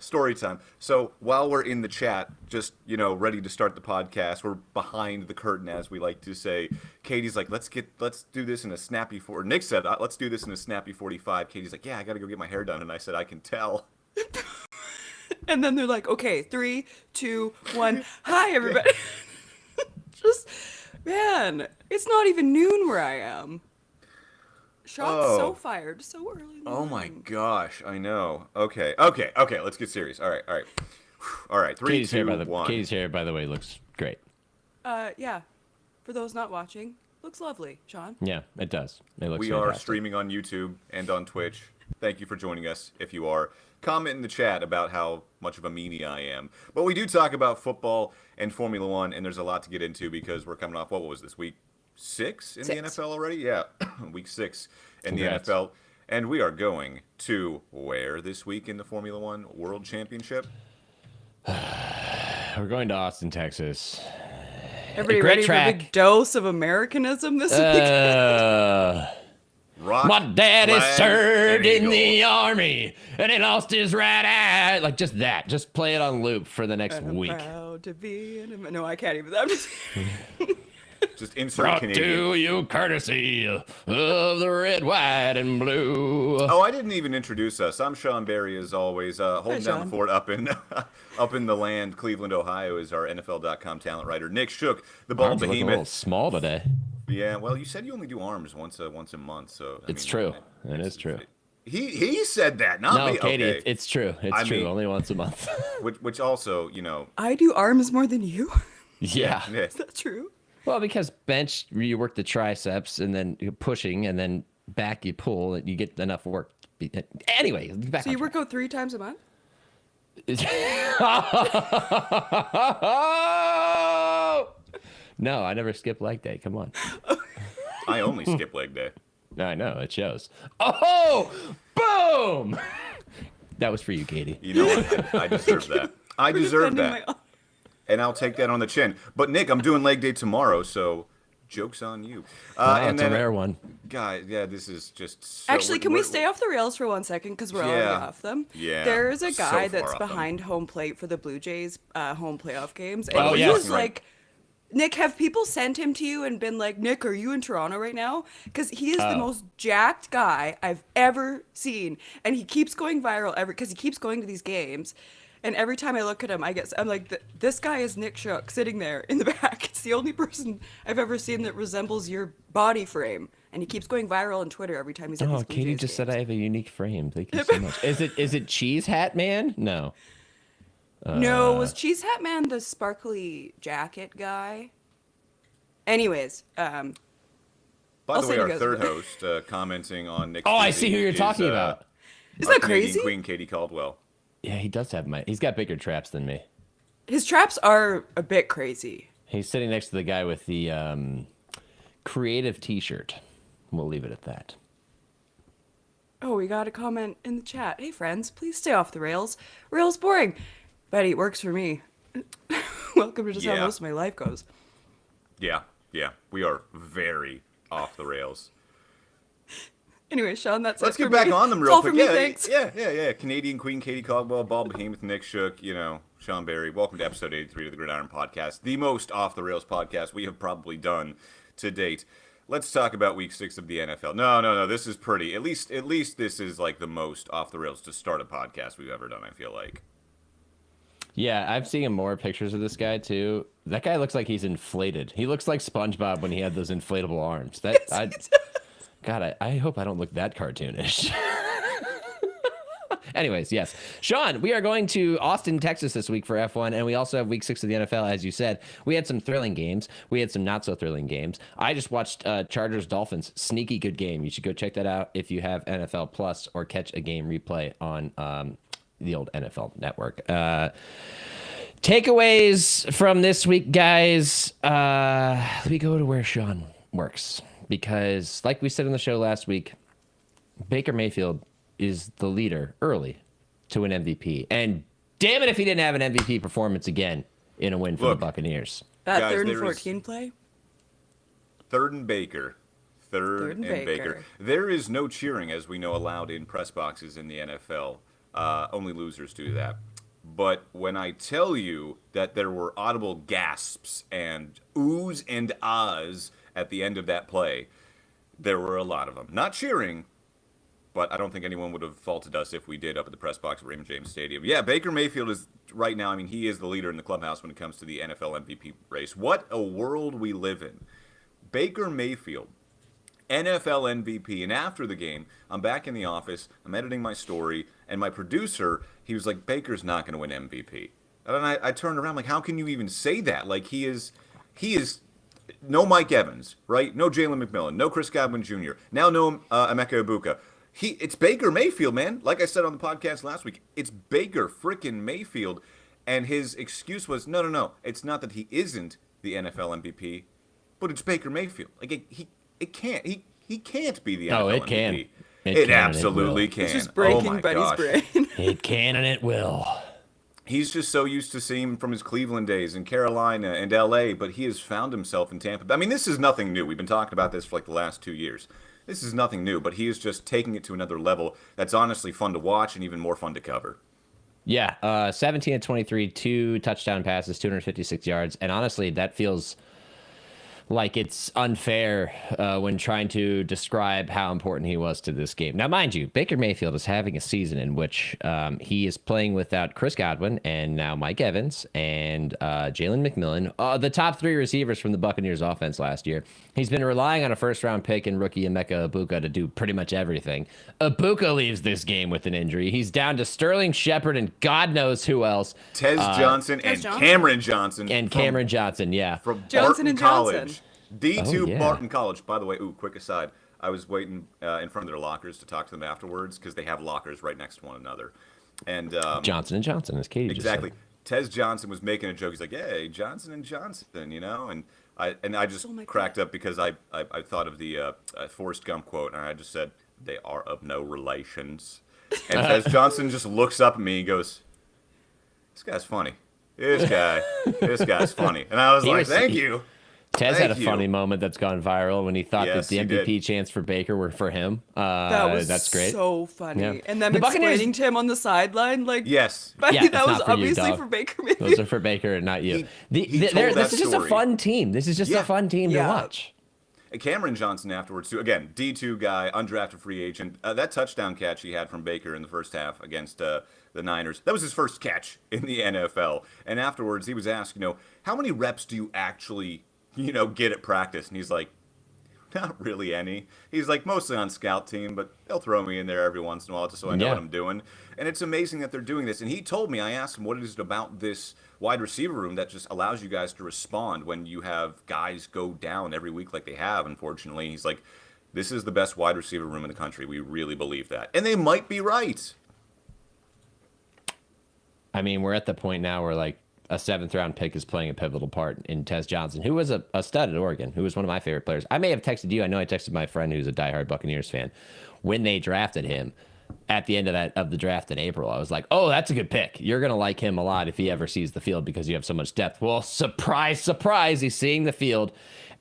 Story time. So while we're in the chat, just ready to start the podcast, we're behind the curtain, as we like to say. Katie's like, let's do this in a snappy four. Nick said, let's do this in a snappy 45. Katie's like, yeah, I gotta go get my hair done, and I said, I can tell. And then they're like, okay, 3, 2, 1. Hi, everybody. Just, man, it's not even noon where I am. Shot's so Oh, fired so early in the oh my morning. gosh, I know. Okay. Let's get serious. All right. All right. Three, two, one. Katie's hair, by the way, looks great. Yeah. For those not watching, looks lovely, Sean. Yeah, it does. It looks We are fantastic. streaming on YouTube and on Twitch. Thank you for joining us. If you are, comment in the chat about how much of a meanie I am. But we do talk about football and Formula One, and there's a lot to get into because we're coming off, what was this, week 6 in the 6. NFL already? Yeah, week 6 in Congrats. the NFL. And we are going to where this week in the Formula One World Championship? We're going to Austin, Texas. Everybody Great ready track. for a big dose of Americanism this week? Rock, My daddy flag, served and in eagle. the army, and he lost his right eye. Like, just that. Just play it on loop for the next I'm week. proud to be No, I can't even. I'm just... Just insert Brought Canadian. to you courtesy of the red, white, and blue. Oh, I didn't even introduce us. I'm Sean Barry, as always, holding down the Sean. fort up in up in the land. Cleveland, Ohio, is our NFL.com talent writer. Nick Shook, the ball Arms are looking a little behemoth. small today. Yeah, well, you said you only do arms once a month, so It's true. It is true. He said that, not No, me. Katie, Okay. it's true. It's I true. mean- Only once a month. Which also, I do arms more than you? yeah. yeah. Is that true? Well, because bench, you work the triceps, and then you're pushing, and then back you pull, and you get enough work. Anyway, back So on you work out 3 times a month? No, I never skip leg day. Come on. I only skip leg day. I know, it shows. Oh, boom! That was for you, Katie. You know what? I deserve that. I deserve Defending that. my- And I'll take that on the chin. But Nick, I'm doing leg day tomorrow, so joke's on you. Wow, And it's then, a rare one. guys, yeah, this is just so, Actually, can we stay off the rails for 1 second? Because we're already Yeah. off them. Yeah, There's a so guy far that's off them. behind home plate for the Blue Jays home playoff games. And Oh, he yeah. was Right. like, Nick, have people sent him to you and been like, Nick, are you in Toronto right now? Because he is the most jacked guy I've ever seen. And he keeps going viral because he keeps going to these games. And every time I look at him, I'm like, this guy is Nick Shook sitting there in the back. It's the only person I've ever seen that resembles your body frame. And he keeps going viral on Twitter every time he's at Oh, these Blue Katie Jays just said games. I have a unique frame. Thank you so much. Is it Cheese Hat Man? No. No, was Cheese Hat Man the sparkly jacket guy? Anyways, By I'll the say way, you our guys third about- host commenting on Nick's Oh, I tweeting see who you're is, talking about. Isn't our that Canadian crazy? Queen Katie Caldwell. Yeah, he does have he's got bigger traps than me. His traps are a bit crazy. He's sitting next to the guy with the creative T-shirt. We'll leave it at that. Oh, we got a comment in the chat. Hey, friends, please stay off the rails. Rails boring. Betty, it works for me. Welcome to just how Yeah. most of my life goes. Yeah, we are very off the rails. Anyway, Sean, that's Let's it get for back me. on them It's real all quick. for me, Yeah, thanks. yeah. Canadian Queen Katie Caldwell, Ball Behemoth, Nick Shook, Sean Barry. Welcome to episode 83 of the Gridiron Podcast, the most off the rails podcast we have probably done to date. Let's talk about week 6 of the NFL. No. This is pretty. At least this is like the most off the rails to start a podcast we've ever done, I feel like. Yeah, I've seen more pictures of this guy too. That guy looks like he's inflated. He looks like SpongeBob when he had those inflatable arms. God, I hope I don't look that cartoonish. Anyways, yes. Sean, we are going to Austin, Texas this week for F1, and we also have week 6 of the NFL, as you said. We had some thrilling games. We had some not so thrilling games. I just watched Chargers Dolphins. Sneaky good game. You should go check that out if you have NFL Plus or catch a game replay on the old NFL network. Takeaways from this week, guys. Let me go to where Sean works. Because, like we said in the show last week, Baker Mayfield is the leader early to an MVP. And damn it if he didn't have an MVP performance again in a win for the Buccaneers. That Guys, 3rd and there is- 14 play? Third and Baker. Third and Baker. Baker. There is no cheering, as we know, allowed in press boxes in the NFL. Only losers do that. But when I tell you that there were audible gasps and oohs and ahs at the end of that play, there were a lot of them. Not cheering, but I don't think anyone would have faulted us if we did up at the press box at Raymond James Stadium. Yeah, Baker Mayfield is right now, I mean, he is the leader in the clubhouse when it comes to the NFL MVP race. What a world we live in. Baker Mayfield, NFL MVP. And after the game, I'm back in the office, I'm editing my story, and my producer, he was like, Baker's not going to win MVP. And then I turned around, like, how can you even say that? Like, he is no Mike Evans, right? No Jalen McMillan, no Chris Godwin Jr., now no Emeka Ibuka. It's Baker Mayfield, man. Like I said on the podcast last week, it's Baker frickin' Mayfield. And his excuse was, no. It's not that he isn't the NFL MVP, but it's Baker Mayfield. Like, he can't be the NFL MVP. it can. It absolutely can. It's just breaking oh my Buddy's gosh. brain. It can and it will. He's just so used to seeing him from his Cleveland days in Carolina and LA, but he has found himself in Tampa. I mean, this is nothing new. We've been talking about this for like the last 2 years. This is nothing new, but he is just taking it to another level that's honestly fun to watch and even more fun to cover. Yeah, 17 of 23, 2 touchdown passes, 256 yards. And honestly, that feels like it's unfair when trying to describe how important he was to this game. Now, mind you, Baker Mayfield is having a season in which he is playing without Chris Godwin and now Mike Evans and Jalen McMillan, the top 3 receivers from the Buccaneers offense last year. He's been relying on a first-round pick and rookie Emeka Ibuka to do pretty much everything. Ibuka leaves this game with an injury. He's down to Sterling Shepard and God knows who else. Tez Johnson and Cameron Johnson. And Cameron Johnson, yeah. From Johnson Barton and College. Johnson. D2 yeah. Barton College. By the way, quick aside. I was waiting in front of their lockers to talk to them afterwards because they have lockers right next to one another. And Johnson and Johnson, as Katie exactly. just said. Tez Johnson was making a joke. He's like, "Hey, Johnson and Johnson," you know, and I just cracked up because I thought of the Forrest Gump quote, and I just said, "They are of no relations." And Tez Johnson just looks up at me and goes, "This guy's funny. This guy's funny." And I was like, "Thank you." Tez had a funny moment that's gone viral when he thought Yes, that the he MVP did. chance for Baker were for him. That's great. so funny. Yeah. And then The Buccaneers- explaining to him on the sideline, like, Yes. Buddy, Yeah, it's that was not for you, obviously dog. for Baker Mayfield. Those are for Baker and not you. He told that This is just a story. fun team. This is just Yeah. a fun team to Yeah. watch. Cameron Johnson afterwards, too. Again, D2 guy, undrafted free agent. That touchdown catch he had from Baker in the first half against the Niners, that was his first catch in the NFL. And afterwards, he was asked, how many reps do you actually, get at practice? And he's like, not really any. He's like, mostly on scout team, but they'll throw me in there every once in a while just so I know Yeah. what I'm doing. And it's amazing that they're doing this. And he told me, I asked him, what is it about this wide receiver room that just allows you guys to respond when you have guys go down every week like they have, unfortunately. He's like, this is the best wide receiver room in the country. We really believe that. And they might be right. I mean, we're at the point now where like a 7th-round pick is playing a pivotal part in Tez Johnson, who was a stud at Oregon, who was one of my favorite players. I may have texted you. I know I texted my friend who's a diehard Buccaneers fan when they drafted him at the end of the draft in April. I was like, oh, that's a good pick. You're going to like him a lot if he ever sees the field because you have so much depth. Well, surprise, surprise, he's seeing the field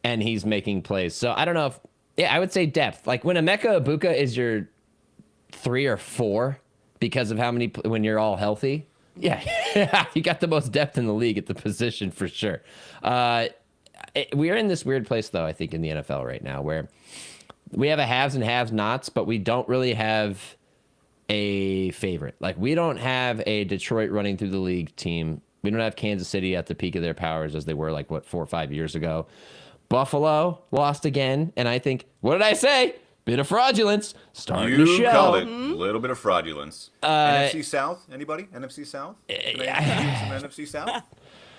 and he's making plays. So I don't know if, I would say depth. Like when Emeka Ibuka is your 3 or 4 because of how many, when you're all healthy, yeah, you got the most depth in the league at the position for sure. We are in this weird place, though, I think, in the NFL right now where we have a haves and have-nots, but we don't really have a favorite. Like, we don't have a Detroit running through the league team. We don't have Kansas City at the peak of their powers as they were, 4 or 5 years ago. Buffalo lost again, and I think, what did I say? Bit of fraudulence starting to show. You called it. A little bit of fraudulence. NFC South? Anybody? NFC South? Can I introduce some NFC South?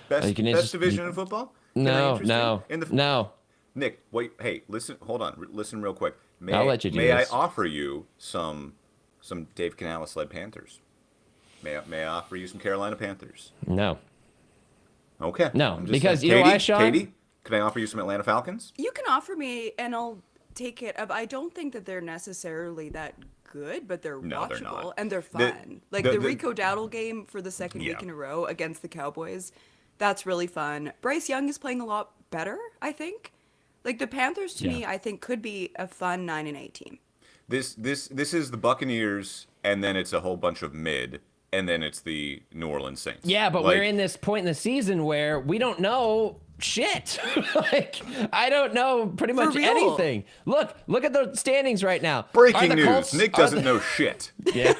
Best division in football? No. Nick, wait. Hey, listen. Hold on. Listen real quick. I'll let you do May this. I offer you some Dave Canales-led Panthers? May I offer you some Carolina Panthers? No. Okay. No, I'm just because saying. you know Katie, why, Sean? Katie, can I offer you some Atlanta Falcons? You can offer me, and I'll take it. I don't think that they're necessarily that good, but they're No, they're watchable not. and they're fun. The Rico Dowdle game for the second week in a row against the Cowboys, that's really fun. Bryce Young is playing a lot better, I think. Like the Panthers, to me, I think could be a fun 9-8 team. This is the Buccaneers, and then it's a whole bunch of mid, and then it's the New Orleans Saints. Yeah, but Like, we're in this point in the season where we don't know shit. Like, I don't know pretty much real. anything. Look at the standings right now. breaking Are the news: Colts- Nick are doesn't the- know shit. Yeah.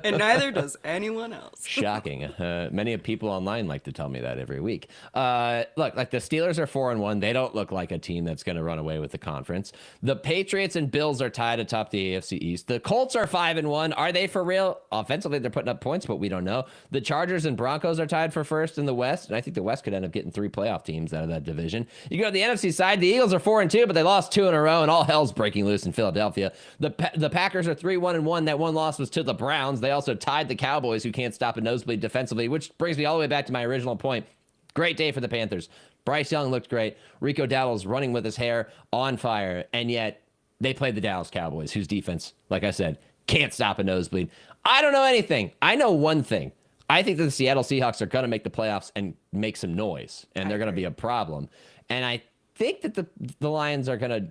And neither does anyone else. Shocking. Many people online like to tell me that every week. Look, like the Steelers are 4-1. They don't look like a team that's going to run away with the conference. The Patriots and Bills are tied atop the AFC East. The Colts are 5-1. Are they for real? Offensively, they're putting up points, but we don't know. The Chargers and Broncos are tied for first in the West, and I think the West could end up getting 3 playoff teams out of that division. You go to the NFC side, the Eagles are 4-2, but they lost 2 in a row, and all hell's breaking loose in Philadelphia. The Packers are 3-1-1. That one loss was to the Browns. They also tied the Cowboys, who can't stop a nosebleed defensively, which brings me all the way back to my original point. Great day for the Panthers. Bryce Young looked great. Rico Dowdle's running with his hair on fire, and yet they played the Dallas Cowboys, whose defense, like I said, can't stop a nosebleed. I don't know anything. I know one thing. I think that the Seattle Seahawks are going to make the playoffs and make some noise, and they're going to be a problem. And I think that the Lions are going to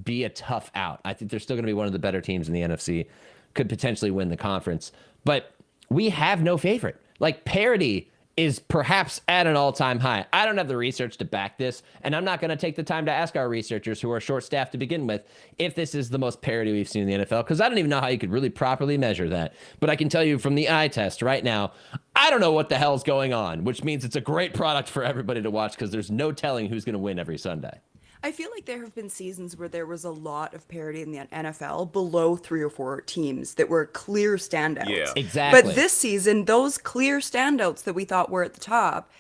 be a tough out. I think they're still going to be one of the better teams in the NFC, could potentially win the conference. But we have no favorite. Like, parity is perhaps at an all-time high. I don't have the research to back this, and I'm not going to take the time to ask our researchers, who are short-staffed to begin with, if this is the most parity we've seen in the NFL, because I don't even know how you could really properly measure that. But I can tell you from the eye test right now, I don't know what the hell's going on, which means it's a great product for everybody to watch, because there's no telling who's going to win every Sunday. I feel like there have been seasons where there was a lot of parity in the NFL below 3 or 4 teams that were clear standouts. Yeah. Exactly. But this season, those clear standouts that we thought were at the top,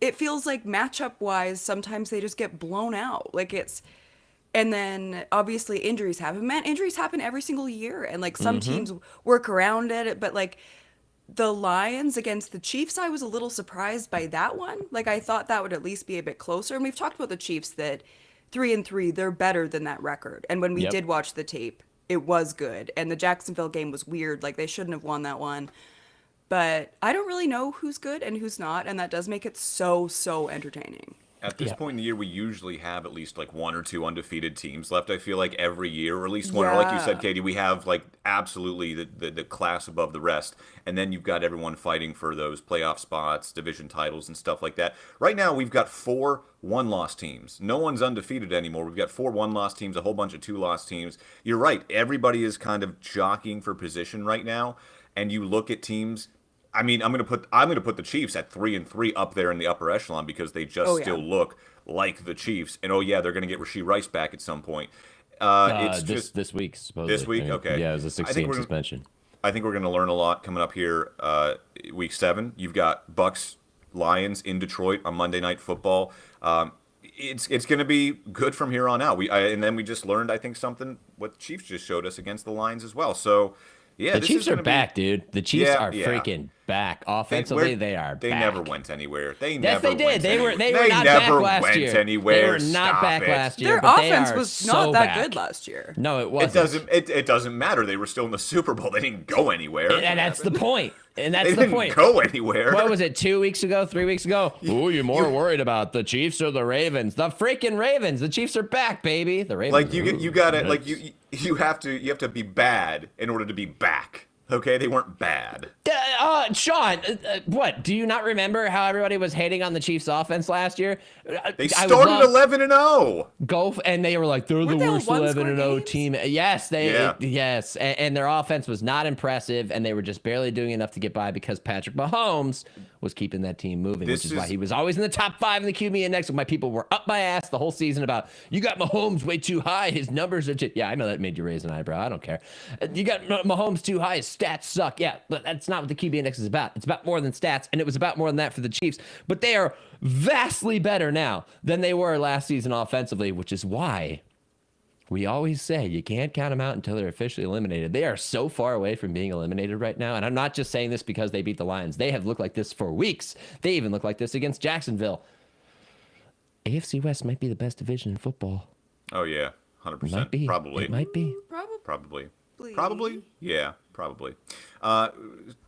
it feels like matchup wise, sometimes they just get blown out. And then obviously injuries happen. Man, injuries happen every single year. And like some teams work around it. But like the Lions against the Chiefs, I was a little surprised by that one. Like I thought that would at least be a bit closer. And we've talked about the Chiefs that 3-3, they're better than that record. And when we did watch the tape, it was good. And the Jacksonville game was weird. Like they shouldn't have won that one. But I don't really know who's good and who's not. And that does make it so entertaining. At this point in the year, we usually have at least like 1 or 2 undefeated teams left. I feel like every year, or at least one. Or like you said, Katie, we have like absolutely the class above the rest, and then you've got everyone fighting for those playoff spots, division titles, and stuff like that. Right now, we've got 4 one-loss teams. No one's undefeated anymore. We've got 4 one-loss teams, a whole bunch of 2-loss teams. You're right. Everybody is kind of jockeying for position right now, and you look at teams. I mean, I'm gonna put the Chiefs at 3-3 up there in the upper echelon, because they just still look like the Chiefs. And they're gonna get Rasheed Rice back at some point. It's just this week, supposedly. this week. Okay, Yeah, it was a 6-game suspension. I think we're gonna learn a lot coming up here. Week 7, you've got Bucks Lions in Detroit on Monday Night Football. It's gonna be good from here on out. And then we just learned, I think, something what the Chiefs just showed us against the Lions as well. So. Yeah, the Chiefs are back, dude. The Chiefs are freaking back. Offensively, they are They back. never went anywhere. Yes, they did. They were not never back last went year. Anywhere. They were not Stop back it. last year. Their but they offense are was so not that back. good last year. No, it wasn't. It doesn't matter. They were still in the Super Bowl. They didn't go anywhere. And that's the point. And that's they the didn't point. go anywhere. What was it, 2 weeks ago, 3 weeks ago? Ooh, you're more worried about the Chiefs or the Ravens? The freaking Ravens. The Chiefs are back, baby. The Ravens. Like you got it. Like you have to be bad in order to be back. Okay, they weren't bad. Sean, what? Do you not remember how everybody was hating on the Chiefs' offense last year? They started 11-0. And they were like, they're the Weren't they worst all 11-0 one-score team. Yes, yes, and their offense was not impressive, and they were just barely doing enough to get by because Patrick Mahomes was keeping that team moving, which is why he was always in the top 5 in the QB index. My people were up my ass the whole season about, you got Mahomes way too high. His numbers are yeah, I know that made you raise an eyebrow. I don't care. You got Mahomes too high. His stats suck. Yeah, but that's not what the QB index is about. It's about more than stats, and it was about more than that for the Chiefs. But they are vastly better now than they were last season offensively, which is why we always say you can't count them out until they're officially eliminated. They are so far away from being eliminated right now. And I'm not just saying this because they beat the Lions. They have looked like this for weeks. They even look like this against Jacksonville. AFC West might be the best division in football. Oh, yeah. 100%. Might be. Probably. It might be. Probably. Probably? Yeah, probably.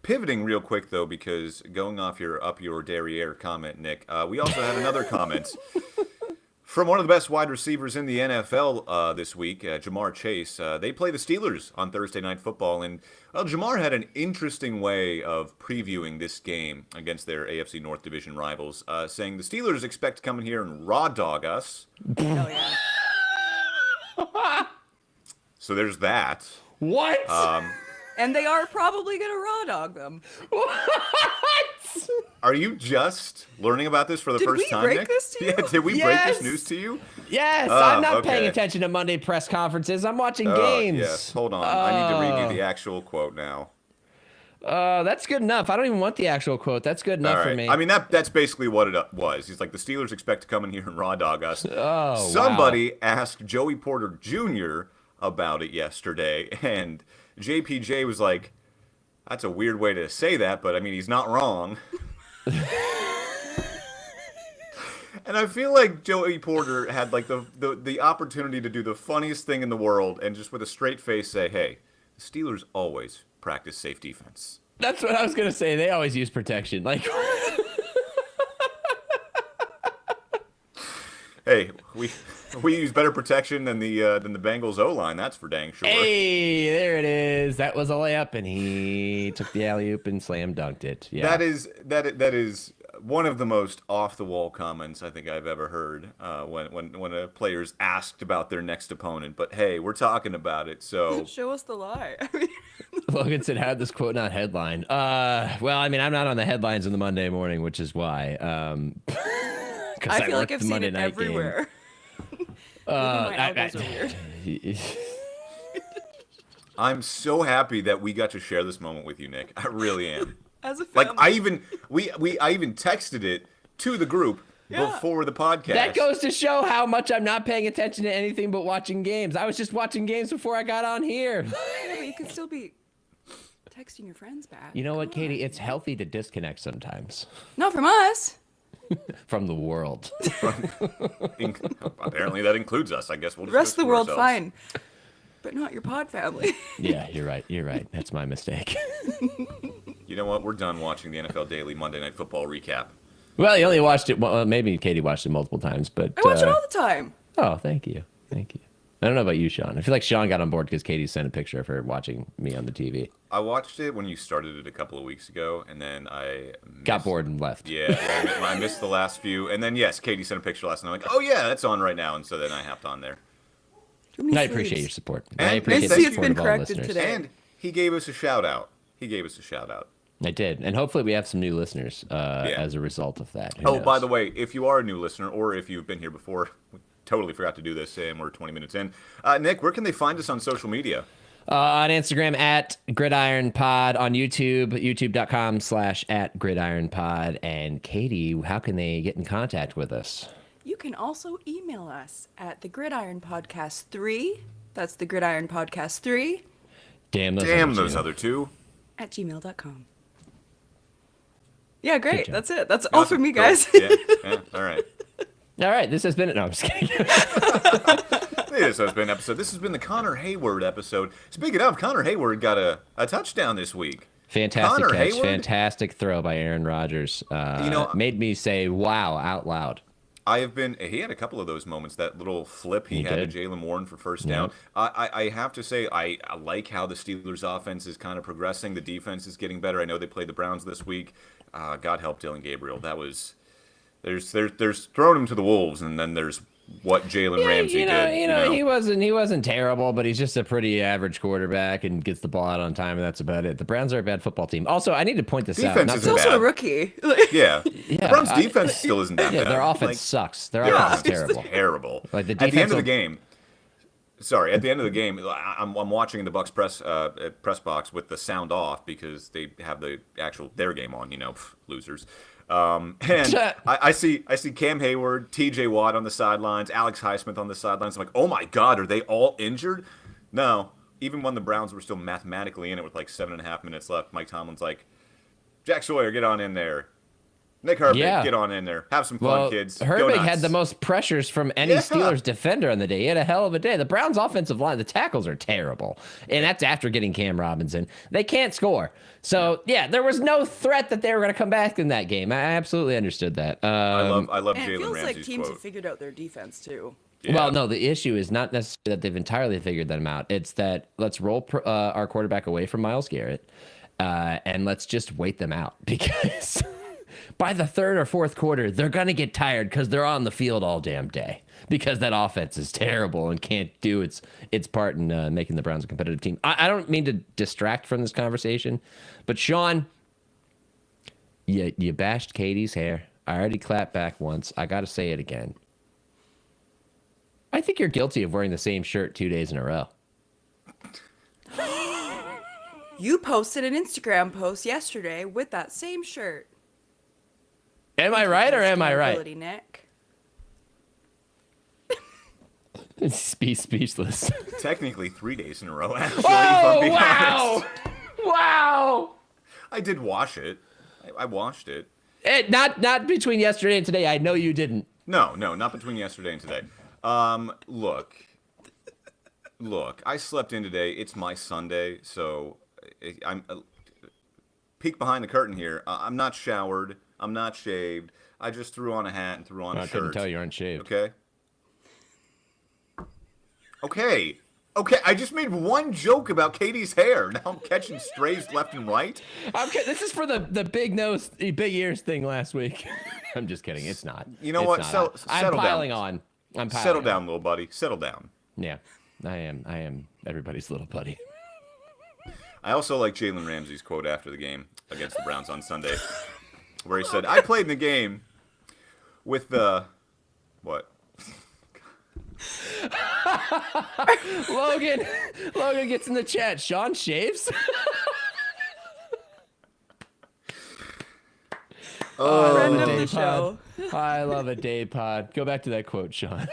Pivoting real quick, though, because going off your derriere comment, Nick, we also had another comment From one of the best wide receivers in the NFL this week, Jamar Chase. They play the Steelers on Thursday Night Football, and Jamar had an interesting way of previewing this game against their AFC North Division rivals, saying the Steelers expect to come in here and raw dog us. Hell yeah. So there's that. What? And they are probably going to raw dog them. What? Are you just learning about this for the first time, break Nick? this to you? Yeah, did we break Yes. this news to you? Yes, Oh, I'm not okay. paying attention to Monday press conferences. I'm watching games. Yes, hold on. I need to read you the actual quote now. That's good enough. I don't even want the actual quote. That's good enough All right. for me. I mean, that's basically what it was. He's like, the Steelers expect to come in here and raw dog us. Oh, Somebody asked Joey Porter Jr. about it yesterday, and JPJ was like, that's a weird way to say that, but I mean, he's not wrong. And I feel like Joey Porter had like the opportunity to do the funniest thing in the world and just with a straight face say, hey, the Steelers always practice safe defense. That's what I was gonna say. They always use protection. Like, Hey, we use better protection than the Bengals O-line, that's for dang sure. hey, there it is. That was a layup, and he took the alley oop and slam dunked it. Yeah. That is one of the most off the wall comments I think I've ever heard when a player's asked about their next opponent. But hey, we're talking about it, so Show us the lie. I mean, Logan said, "How this quote not headline?" Well, I mean, I'm not on the headlines in the Monday morning, which is why. I feel like work I've the seen Monday it night game. everywhere. Maybe my algos are weird. I'm so happy that we got to share this moment with you, Nick. I really am. As a family. Like I even texted it to the group before the podcast. That goes to show how much I'm not paying attention to anything but watching games. I was just watching games before I got on here. Yeah, but you can still be texting your friends back. You know what, Come on. Katie? It's healthy to disconnect sometimes Not from us. from the world. Apparently that includes us. I guess we'll The just rest of the listen to world, ourselves. fine. But not your pod family. Yeah, you're right. You're right. That's my mistake. You know what? We're done watching the NFL Daily Monday Night Football recap. Well, you only watched it. Well, maybe Katie watched it multiple times, but I watch it all the time. Oh, thank you. Thank you. I don't know about you, Sean. I feel like Sean got on board because Katie sent a picture of her watching me on the TV. I watched it when you started it a couple of weeks ago, and then I Got bored and left. Yeah, I missed the last few, and then yes, Katie sent a picture last night. I'm like, oh yeah, that's on right now, and so then I hopped on there. And I appreciate your support. And I appreciate I the see it's support been of all corrected listeners. today. And he gave us a shout out. I did, and hopefully we have some new listeners as a result of that. Who Oh, knows? by the way, if you are a new listener, or if you've been here before, we totally forgot to do this, and we're 20 minutes in. Nick, where can they find us on social media? On Instagram at Gridiron Pod, on YouTube, youtube.com/@GridironPod. And Katie, how can they get in contact with us? You can also email us at the Gridiron Podcast 3. That's the Gridiron Podcast 3 Damn Those other two. at gmail.com. Yeah, great. job. That's it. That's all Awesome. for me, Cool. guys. Yeah, all right. All right, this has been it. No, I'm just kidding. This has been an episode. This has been the Connor Hayward episode. Speaking of, Connor Hayward got a touchdown this week. Fantastic Connor catch, Hayward? fantastic throw by Aaron Rodgers. Made me say "wow" out loud. He had a couple of those moments. That little flip he had did. to Jalen Warren for first down. I have to say, I like how the Steelers' offense is kind of progressing. The defense is getting better. I know they played the Browns this week. God help Dylan Gabriel. That was there's throwing him to the wolves, and then there's what Jalen Ramsey did. He wasn't terrible, but he's just a pretty average quarterback and gets the ball out on time, and that's about it. The Browns are a bad football team. Also, I need to point this Defense out. Not is He's also bad. a rookie. Yeah, the Yeah, Browns' defense still isn't that yeah, bad. their offense Like, sucks. Their their offense is offense terrible. Like, the At the end defense of the will- game. Sorry, at the end of the game, I'm watching the Bucks press box with the sound off because they have their game on. Losers. And I see Cam Hayward, T.J. Watt on the sidelines, Alex Highsmith on the sidelines. I'm like, oh my God, are they all injured? No. Even when the Browns were still mathematically in it with like 7.5 minutes left, Mike Tomlin's like, Jack Sawyer, get on in there. Nick Herbig, Yeah. get on in there. Have some fun, Well, kids. Go Herbig nuts. had the most pressures from any Yeah. Steelers defender on the day. He had a hell of a day. The Browns' offensive line, the tackles are terrible. And that's after getting Cam Robinson. They can't score. So, yeah, there was no threat that they were going to come back in that game. I absolutely understood that. I love And it Jalen feels Ramsey's like teams quote. have figured out their defense too. Yeah. Well, no, the issue is not necessarily that they've entirely figured them out. It's that let's roll our quarterback away from Myles Garrett and let's just wait them out because by the third or fourth quarter, they're going to get tired because they're on the field all damn day because that offense is terrible and can't do its part in making the Browns a competitive team. I don't mean to distract from this conversation, but Sean, you bashed Katie's hair. I already clapped back once. I got to say it again. I think you're guilty of wearing the same shirt 2 days in a row. You posted an Instagram post yesterday with that same shirt. Am I right or am I right? Ability, Nick. Speechless. Technically 3 days in a row, actually. if Oh, I'm being wow. honest. Wow. I did wash it. I washed it. Not between yesterday and today. I know you didn't. No, not between yesterday and today. Look, I slept in today. It's my Sunday, so I'm peek behind the curtain here. I'm not showered. I'm not shaved. I just threw on a hat and threw on a I shirt. couldn't tell you aren't shaved. Okay. I just made one joke about Katie's hair. Now I'm catching strays left and right. This is for the big nose, big ears thing last week. I'm just kidding. It's not. You know It's what? not. I'm Settle piling down. on. I'm piling Settle on. down, little buddy. Settle down. Yeah, I am everybody's little buddy. I also like Jalen Ramsey's quote after the game against the Browns on Sunday, where he said, "I played in the game with the what." Logan gets in the chat. Sean shaves. Friend love of a the day show. I love a day pod. Go back to that quote, Sean.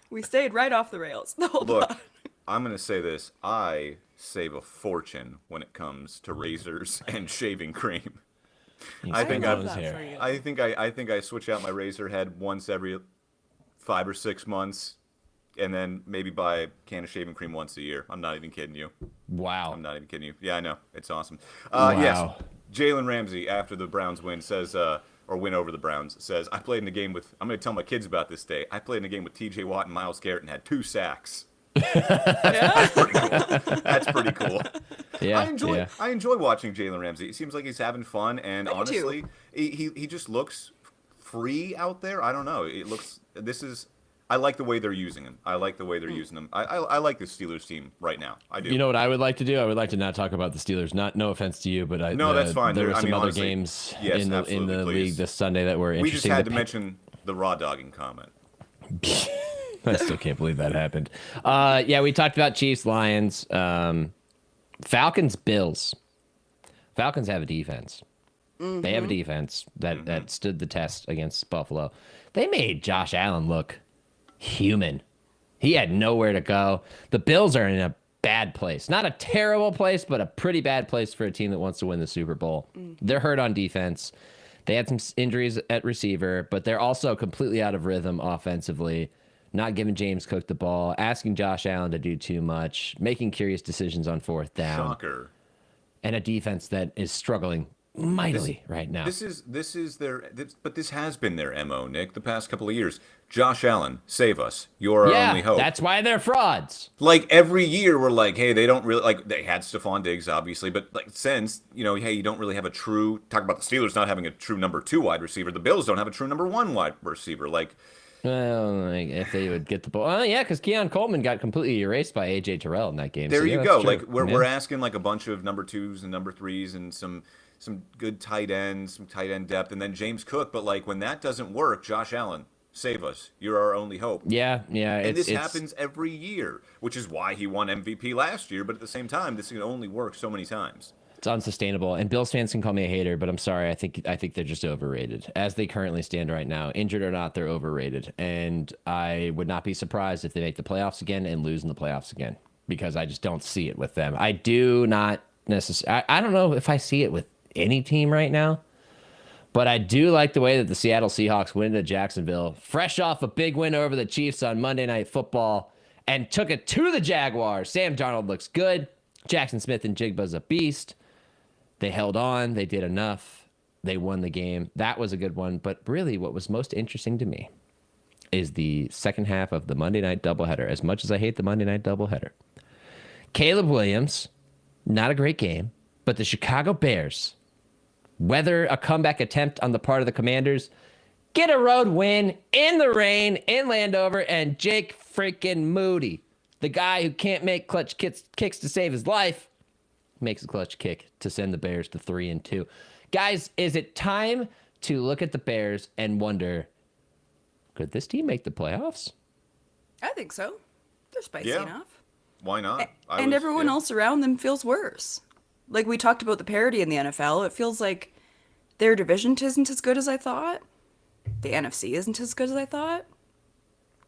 We stayed right off the rails the whole Look, time. I'm gonna say this: I save a fortune when it comes to razors and shaving cream. I think love I've- that hair. for you. I think I switch out my razor head once every 5 or 6 months, and then maybe buy a can of shaving cream once a year. I'm not even kidding you. Wow. I'm not even kidding you. Yeah, I know. It's awesome. Wow. Yes, Jalen Ramsey, after the Browns win, says, or win over the Browns, says, I played in a game with, I'm going to tell my kids about this day. I played in a game with TJ Watt and Myles Garrett and had 2 sacks. That's pretty cool. That's pretty cool. Yeah. I enjoy watching Jalen Ramsey. It seems like he's having fun, and Me too. honestly, he just looks free out there. I don't know. I like the way they're using him. I like the way they're using him. I like the Steelers team right now. I do. You know what I would like to do? I would like to not talk about the Steelers. No offense to you, but that's fine. There were I some mean, other honestly, games yes, in the absolutely, please. league this Sunday that were We just interesting. had to mention the raw dogging comment. I still can't believe that happened. Yeah, we talked about Chiefs, Lions, Falcons, Bills. Falcons have a defense. They have a defense that stood the test against Buffalo. They made Josh Allen look human. He had nowhere to go. The Bills are in a bad place. Not a terrible place, but a pretty bad place for a team that wants to win the Super Bowl. They're hurt on defense. They had some injuries at receiver, but they're also completely out of rhythm offensively. Not giving James Cook the ball, asking Josh Allen to do too much, making curious decisions on fourth down. Shocker. And a defense that is struggling mightily right now. This has been their MO, Nick, the past couple of years. Josh Allen, save us. You're our only hope. That's why they're frauds. Like every year we're like, hey, they don't really, like, they had Stephon Diggs obviously, but like since, hey, you don't really have a true, talk about the Steelers not having a true number 2 wide receiver. The Bills don't have a true number 1 wide receiver. Like, Well, like, if they would get the ball. Oh, yeah, because Keon Coleman got completely erased by A.J. Terrell in that game. there so, you yeah, go. that's true. Like we're asking like a bunch of number 2s and number 3s and some good tight ends, some tight end depth, and then James Cook. But like when that doesn't work, Josh Allen, save us. You're our only hope. Yeah. And this happens every year, which is why he won MVP last year. But at the same time, this can only work so many times. It's unsustainable. And Bills fans can call me a hater, but I'm sorry. I think they're just overrated. As they currently stand right now, injured or not, they're overrated. And I would not be surprised if they make the playoffs again and lose in the playoffs again, because I just don't see it with them. I do not necessarily. I don't know if I see it with any team right now. But I do like the way that the Seattle Seahawks went into Jacksonville, fresh off a big win over the Chiefs on Monday Night Football, and took it to the Jaguars. Sam Darnold looks good. Jackson Smith and Jigba's a beast. They held on. They did enough. They won the game. That was a good one. But really, what was most interesting to me is the second half of the Monday Night doubleheader. As much as I hate the Monday Night doubleheader, Caleb Williams, not a great game, but the Chicago Bears, whether a comeback attempt on the part of the Commanders, get a road win in the rain in Landover, and Jake freaking Moody, the guy who can't make clutch kicks to save his life, makes a clutch kick to send the Bears to 3-2. Guys, is it time to look at the Bears and wonder, could this team make the playoffs? I think so. They're spicy Yeah. enough. Why not? And everyone else around them feels worse. Like we talked about the parity in the NFL, it feels like their division isn't as good as I thought. The NFC isn't as good as I thought.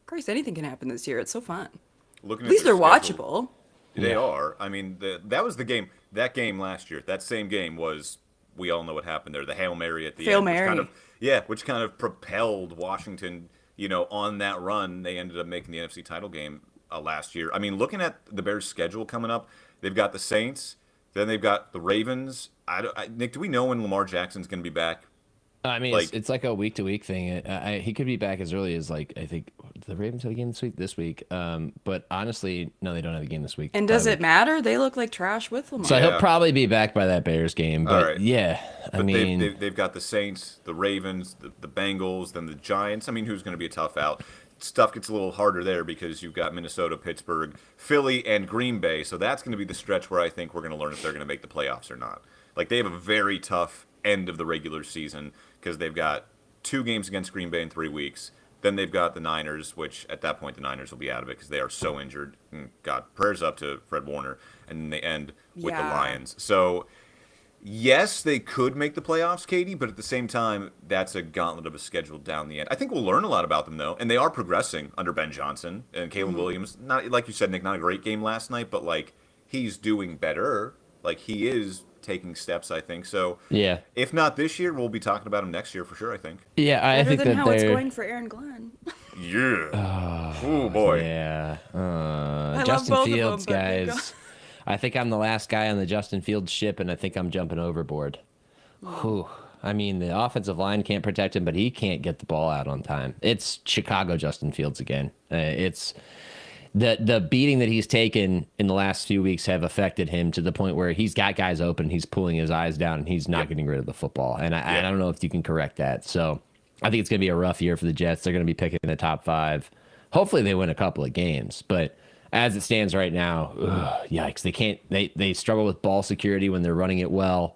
Christ, anything can happen this year. It's so fun. Looking At least their they're schedule, watchable. They are. I mean, that was the game. That game last year, that same game was, we all know what happened there. The Hail Mary at the Hail end. Mary. Which kind of propelled Washington, on that run. They ended up making the NFC title game last year. I mean, looking at the Bears' schedule coming up, they've got the Saints, then they've got the Ravens. Nick, do we know when Lamar Jackson's going to be back? I mean, it's like a week-to-week thing. He could be back as early as, I think, the Ravens have a game this week. But honestly, no, they don't have a game this week. And does it matter? They look like trash with Lamar. So he'll probably be back by that Bears game. But, All right. yeah, I mean... They've got the Saints, the Ravens, the Bengals, then the Giants. I mean, who's going to be a tough out? Stuff gets a little harder there because you've got Minnesota, Pittsburgh, Philly, and Green Bay. So that's going to be the stretch where I think we're going to learn if they're going to make the playoffs or not. Like, they have a very tough end of the regular season because they've got 2 games against Green Bay in 3 weeks. Then they've got the Niners, which at that point the Niners will be out of it because they are so injured. God, prayers up to Fred Warner. And then they end with the Lions. So, yes, they could make the playoffs, Katie, but at the same time, that's a gauntlet of a schedule down the end. I think we'll learn a lot about them, though, and they are progressing under Ben Johnson and Caleb Williams. Not like you said, Nick, not a great game last night, but he's doing better. He is taking steps, I think. So, yeah, if not this year, we'll be talking about him next year for sure, I think. Yeah, I think than that how it's going for Aaron Glenn. Yeah. Oh, boy. Yeah. I Justin love both Fields, of them, but guys. I think I'm the last guy on the Justin Fields ship, and I think I'm jumping overboard. Whew. I mean, the offensive line can't protect him, but he can't get the ball out on time. It's Chicago Justin Fields again. It's the beating that he's taken in the last few weeks have affected him to the point where he's got guys open, he's pulling his eyes down, and he's not getting rid of the football. And I don't know if you can correct that. So I think it's going to be a rough year for the Jets. They're going to be picking the top 5. Hopefully they win a couple of games, but as it stands right now, yikes! They struggle with ball security when they're running it well.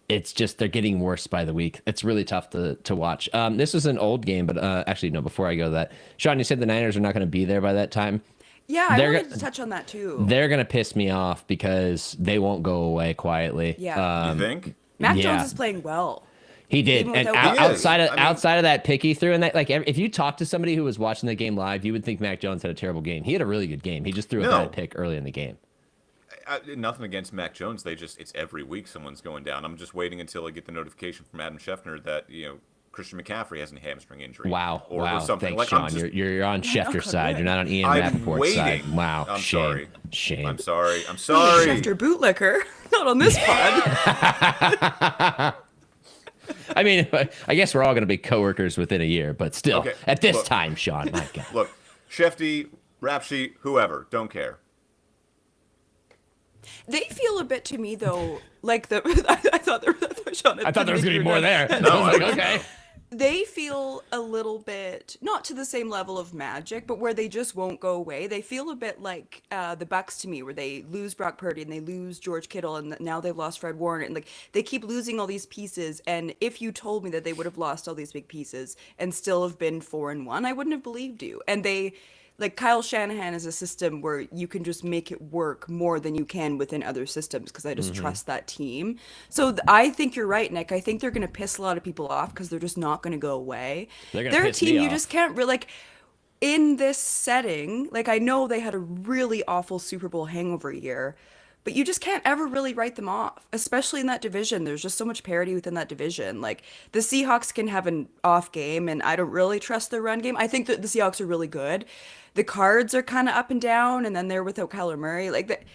It's just they're getting worse by the week. It's really tough to watch. This is an old game, but actually no. Before I go to that, Sean, you said the Niners are not going to be there by that time. Yeah, I wanted to touch on that too. They're going to piss me off because they won't go away quietly. Yeah, You think? Mac Jones is playing well. He did, Even and without- outside of that pick he threw, and that if you talk to somebody who was watching the game live, you would think Mac Jones had a terrible game. He had a really good game. He just threw a bad pick early in the game. Nothing against Mac Jones. It's every week someone's going down. I'm just waiting until I get the notification from Adam Schefter that Christian McCaffrey has a hamstring injury. Wow, or something. Thanks, Sean. You're on Schefter's side. You're not on Ian I'm Rappaport's waiting. side. Wow, I'm shame. sorry. Shame. I'm sorry. Schefter bootlicker, not on this pod. I mean, I guess we're all going to be coworkers within a year, but still, Okay, at this look. time, Sean, my God. Look, Shefty, Rap Sheet, whoever, don't care. They feel a bit to me though, like the I thought there was Sean. I thought there was going to be more there. No, I was like, okay. They feel a little bit not to the same level of magic, but where they just won't go away. They feel a bit like the Bucks to me, where they lose Brock Purdy and they lose George Kittle, and now they've lost Fred Warner, and they keep losing all these pieces. And if you told me that they would have lost all these big pieces and still have been 4-1, I wouldn't have believed you. And they. Like Kyle Shanahan is a system where you can just make it work more than you can within other systems because I just trust that team. So I think you're right, Nick. I think they're going to piss a lot of people off because they're just not going to go away. They're a team you just can't really in this setting. Like I know they had a really awful Super Bowl hangover year, but you just can't ever really write them off, especially in that division. There's just so much parity within that division. Like the Seahawks can have an off game, and I don't really trust their run game. I think that the Seahawks are really good. The Cards are kind of up and down, and then they're without Kyler Murray. Like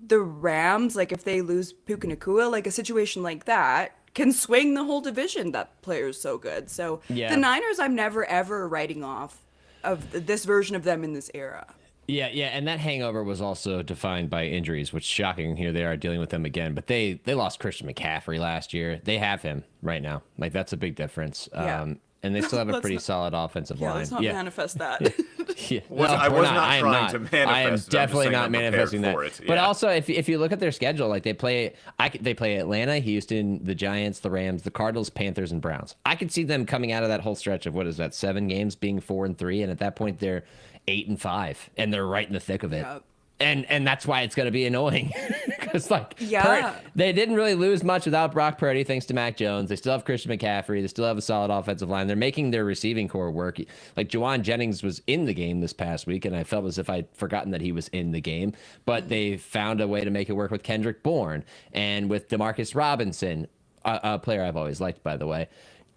the Rams, like if they lose Puka Nacua, like a situation like that can swing the whole division. That player's so good. So the Niners, I'm never ever writing off of this version of them in this era. Yeah, and that hangover was also defined by injuries, which shocking. Here they are dealing with them again, but they lost Christian McCaffrey last year. They have him right now. Like that's a big difference. Yeah. And they still have a pretty solid offensive line. Let's not manifest that. I was not trying to manifest. I am it. definitely not manifesting that. It. Yeah. But also, if you look at their schedule, like they play Atlanta, Houston, the Giants, the Rams, the Cardinals, Panthers, and Browns. I could see them coming out of that whole stretch of what is that 7 games being 4-3, and at that point they're 8-5, and they're right in the thick of it. Yep. And that's why it's going to be annoying because Yeah. they didn't really lose much without Brock Purdy thanks to Mac Jones. They still have Christian McCaffrey. They still have a solid offensive line. They're making their receiving core work. Like Juwan Jennings was in the game this past week, and I felt as if I'd forgotten that he was in the game. But they found a way to make it work with Kendrick Bourne and with Demarcus Robinson, a player I've always liked, by the way.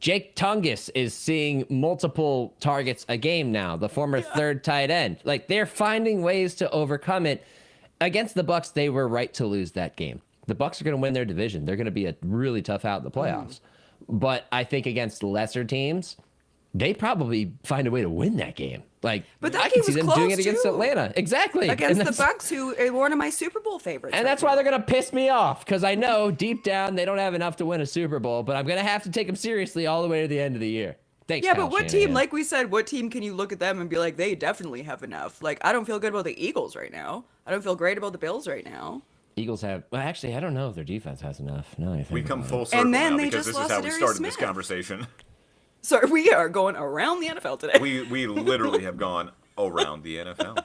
Jake Tungus is seeing multiple targets a game now, the former third tight end. Like, they're finding ways to overcome it. Against the Bucs, they were right to lose that game. The Bucs are going to win their division. They're going to be a really tough out in the playoffs. But I think against lesser teams, they probably find a way to win that game. Like, But that I game can see was them close, doing it against too. Exactly. Against And the Bucks, who are one of my Super Bowl favorites. and that's why they're going to piss me off, because I know deep down they don't have enough to win a Super Bowl, but I'm going to have to take them seriously all the way to the end of the year. Thanks, Yeah, Kyle but what Shanahan. team, like we said, what team can you look at them and be like, they definitely have enough? Like, I don't feel good about the Eagles right now. I don't feel great about the Bills right now. Eagles have... Well, actually, I don't know if their defense has enough. No, I think We come about full it. circle And then now they because just this is lost how to we Darius started this Smith. conversation. So we are going around the NFL today. We literally have gone around the NFL.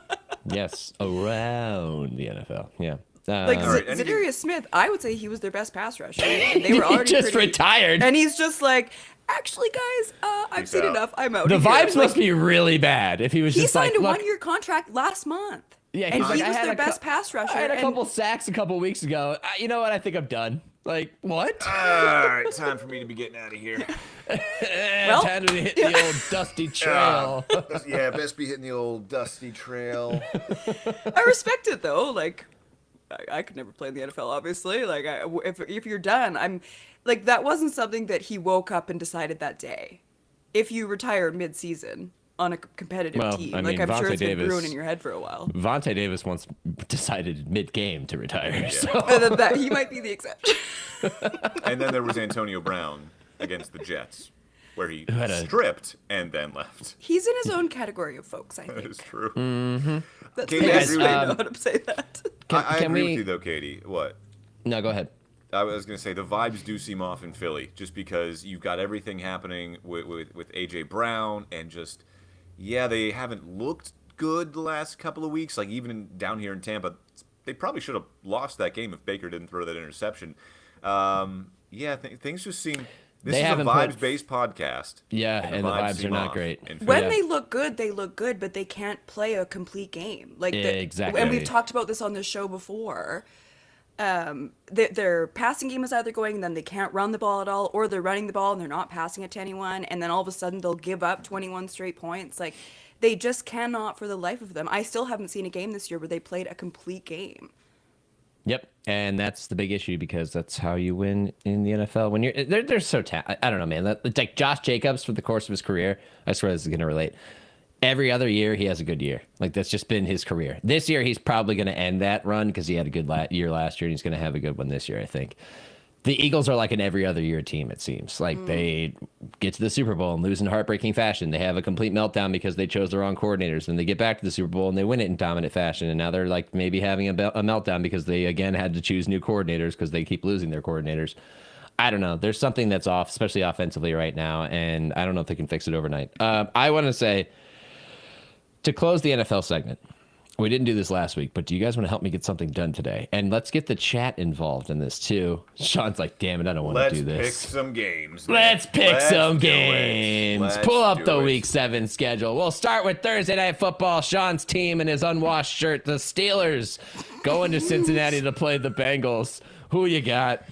Yes, around the NFL. Yeah. Like All right, anything- Zadarius Smith, I would say he was their best pass rusher. And they were already just pretty- retired. And he's just like, actually, guys, I've Peace seen out. enough. I'm out. The of here." vibes Like, must be really bad if he was He just signed like, a look, one-year contract last month. yeah, and he's like, he I was had their a best pass rusher. I had a and- couple sacks a couple weeks ago. You know what? I think I'm done. Like, what? All right, time for me to be getting out of here. Well- Time to hit the old dusty trail. Yeah, best be hitting the old dusty trail. I respect it though. Like, I could never play in the NFL, obviously. Like, if you're done, I'm like, that wasn't something that he woke up and decided that day. If you retire mid-season on a competitive Well, team, I like mean, I'm sure Vontae it's been Davis- brewing in your head for a while. Vontae Davis once decided mid-game to retire. So. And then that he might be the exception. And then there was Antonio Brown against the Jets, where he had a- stripped and then left. He's in his own category of folks, I That is think. true. That's Katie, the I best agree way I with know how to say that. I can agree we- with you, though, Katie. What? No, go ahead. I was going to say the vibes do seem off in Philly just because you've got everything happening with A.J. Brown and just, yeah, they haven't looked good the last couple of weeks. Like even down here in Tampa, they probably should have lost that game if Baker didn't throw that interception. Things just seem... This They is a haven't put- vibes-based podcast. Yeah, and the vibes are seem not off great. in Philly. When Yeah. they look good, but they can't play a complete game. Like Exactly. And we've talked about this on the show before. Their passing game is either going, and then they can't run the ball at all, or they're running the ball and they're not passing it to anyone, and then all of a sudden they'll give up 21 straight points. Like they just cannot for the life of them. I still haven't seen a game this year where they played a complete game. Yep, and that's the big issue because that's how you win in the NFL. When you're they're so I don't know, man. It's like Josh Jacobs for the course of his career. I swear this is gonna relate. Every other year he has a good year. Like that's just been his career. This year he's probably gonna end that run because he had a good year last year, and he's gonna have a good one this year, I think. The Eagles are like an every other year team, it seems. Like they get to the Super Bowl and lose in heartbreaking fashion. They have a complete meltdown because they chose the wrong coordinators. Then they get back to the Super Bowl and they win it in dominant fashion. And now they're like maybe having a meltdown because they again had to choose new coordinators because they keep losing their coordinators. I don't know. There's something that's off, especially offensively right now. And I don't know if they can fix it overnight. I want to say, to close the NFL segment, We didn't do this last week, but do you guys want to help me get something done today? And let's get the chat involved in this too. Sean's like, damn it, I don't want to do this. Let's pick some games. Man. Let's pick some do it. games. Let's Pull up do the it. Week 7 schedule. We'll start with Thursday Night Football. Sean's team in his unwashed shirt, the Steelers, going to Cincinnati to play the Bengals. Who you got?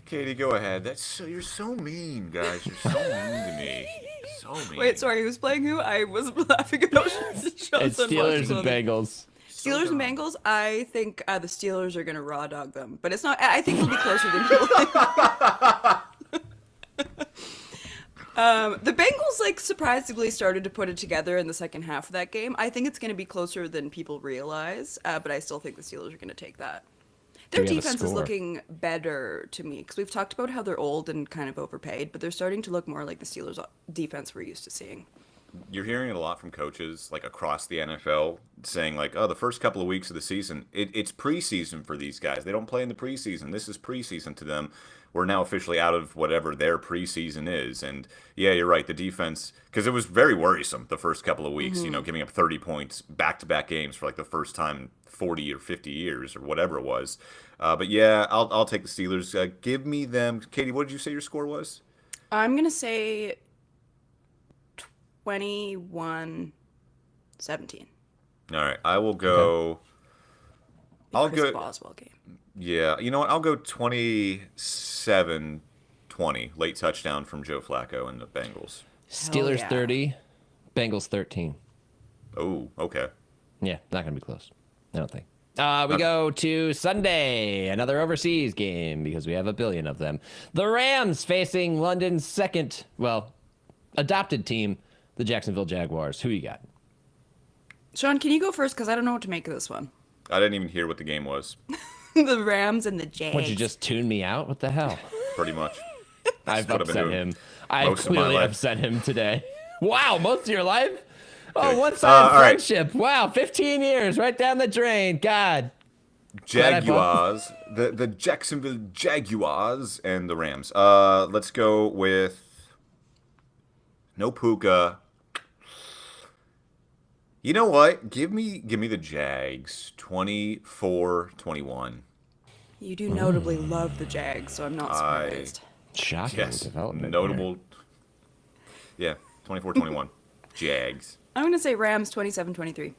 Katie, go ahead. You're so mean, guys. You're so mean to me. So mean. Wait, sorry, who's playing who? I was laughing at Sean's It's Steelers and Bengals. Steelers and Bengals. I think the Steelers are gonna raw dog them, but it's not. I think it'll be closer than people think. The Bengals like surprisingly started to put it together in the second half of that game. I think it's gonna be closer than people realize, but I still think the Steelers are gonna take that. Their Do we have a defense is score? looking better to me because we've talked about how they're old and kind of overpaid, but they're starting to look more like the Steelers defense we're used to seeing. You're hearing it a lot from coaches like across the NFL saying like, oh, the first couple of weeks of the season, it's preseason for these guys. They don't play in the preseason. This is preseason to them. We're now officially out of whatever their preseason is. And yeah, you're right. The defense, because it was very worrisome the first couple of weeks, giving up 30 points back-to-back games for like the first time in 40 or 50 years or whatever it was. But yeah, I'll take the Steelers. Give me them. Katie, what did you say your score was? I'm gonna say 21-17. All right, I will go. The I'll Chris go. Boswell game. Yeah, you know what? I'll go 27-20. Late touchdown from Joe Flacco and the Bengals. Steelers yeah. 30, Bengals 13. Oh, okay. Yeah, not going to be close. I don't think. We go to Sunday, another overseas game because we have a billion of them. The Rams facing London's second, adopted team, the Jacksonville Jaguars. Who you got? Sean, can you go first? Because I don't know what to make of this one. I didn't even hear what the game was. The Rams and the Jags. Would you just tune me out? What the hell? Pretty much. I've what I've been upset doing him. I've most of my clearly life. upset him today. Wow, most of your life? Oh, Okay. one-sided all right. friendship. Wow, 15 years right down the drain. God. Jaguars, the Jacksonville Jaguars, and the Rams. Let's go with no Puka. You know what? Give me the Jags. 24-21. You do notably love the Jags, so I'm not surprised. Shocking Yes, development. notable. Yeah, 24-21. Jags. I'm going to say Rams 27-23.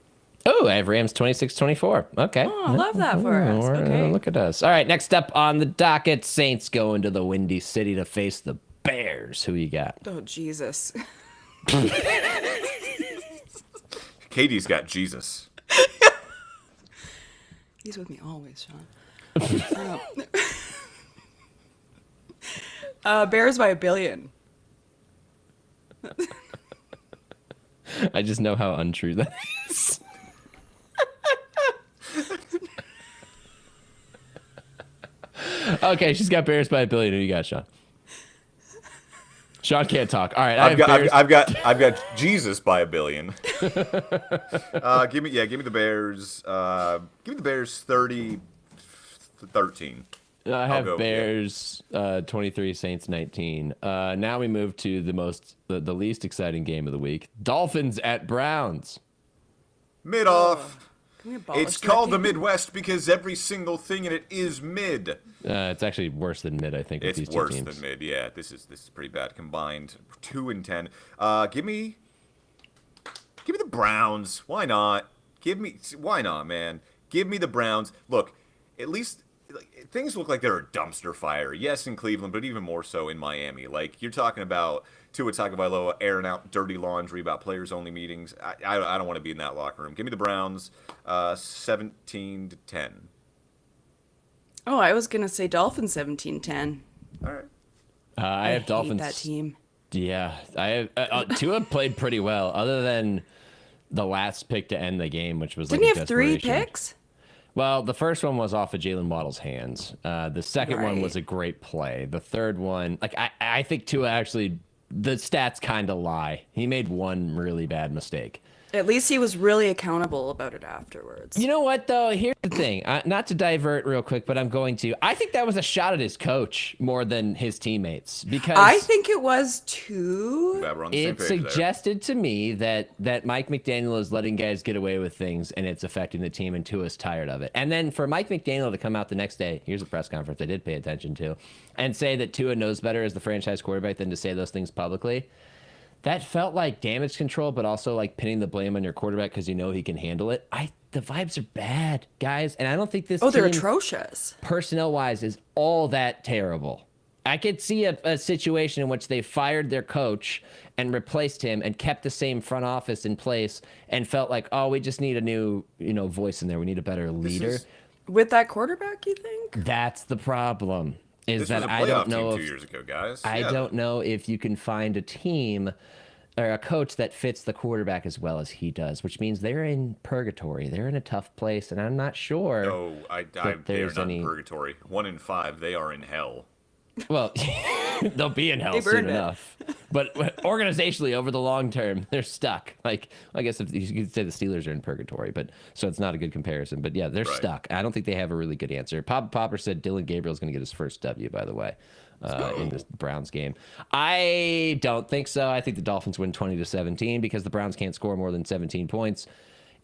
Oh, I have Rams 26-24. Okay. Oh, I love that for us. Okay. Look at us. All right, next up on the docket, Saints go into the Windy City to face the Bears. Who you got? Oh, Jesus. Katie's got Jesus. He's with me always, Sean. Bears by 1 billion. I just know how untrue that is. Okay, she's got Bears by 1 billion. Who you got, Sean? Sean can't talk. All right, I've got Jesus by 1 billion. Give me the Bears. Give me the Bears 30-13. I have go, Bears 23, Saints 19. Now we move to the least exciting game of the week: Dolphins at Browns. Mid off. Can we abolish It's that called the game? Midwest because every single thing in it is mid. It's actually worse than mid, I think. With It's these two worse teams. than mid. Yeah, this is pretty bad. Combined 2-10. Give me the Browns. Why not? Why not, man? Give me the Browns. Look, at least things look like they're a dumpster fire. Yes, in Cleveland, but even more so in Miami. Like you're talking about Tua Tagovailoa airing out dirty laundry about players-only meetings. I don't want to be in that locker room. Give me the Browns, 17-10. Oh, I was going to say Dolphins 17-10. All right. I have hate Dolphins. that team. Yeah, I have. Tua played pretty well, other than the last pick to end the game, which was Didn't like he a have 3 desperation. picks? Well, the first one was off of Jalen Waddle's hands. The second one Right. was a great play. The third one, I think Tua actually, the stats kind of lie. He made one really bad mistake. At least he was really accountable about it afterwards. You know what, though? Here's the thing. Not to divert real quick, but I'm going to. I think that was a shot at his coach more than his teammates because I think it was too. Glad we're on the same it page suggested to me that Mike McDaniel is letting guys get away with things and it's affecting the team and Tua's tired of it. And then for Mike McDaniel to come out the next day, here's a press conference I did pay attention to, and say that Tua knows better as the franchise quarterback than to say those things publicly. That felt like damage control, but also like pinning the blame on your quarterback because you know he can handle it. The vibes are bad, guys, and I don't think this. They're team, atrocious. personnel-wise, is all that terrible. I could see a situation in which they fired their coach and replaced him and kept the same front office in place and felt like, oh, we just need a new, voice in there. We need a better leader. With that quarterback, you think? That's the problem. Is This that was a I don't playoff know team if 2 years ago, guys. I Yeah. don't know if you can find a team or a coach that fits the quarterback as well as he does, which means they're in purgatory. They're in a tough place, and I'm not sure. No, they are there's not any- in purgatory. 1 in 5, they are in hell. Well, they'll be in hell They soon burned it. enough. But organizationally, over the long term, they're stuck. Like, I guess if you could say the Steelers are in purgatory, but so it's not a good comparison. But yeah, they're Right. stuck. I don't think they have a really good answer. Popper said Dylan Gabriel's going to get his first W, by the way, in this Browns game. I don't think so. I think the Dolphins win 20-17 because the Browns can't score more than 17 points,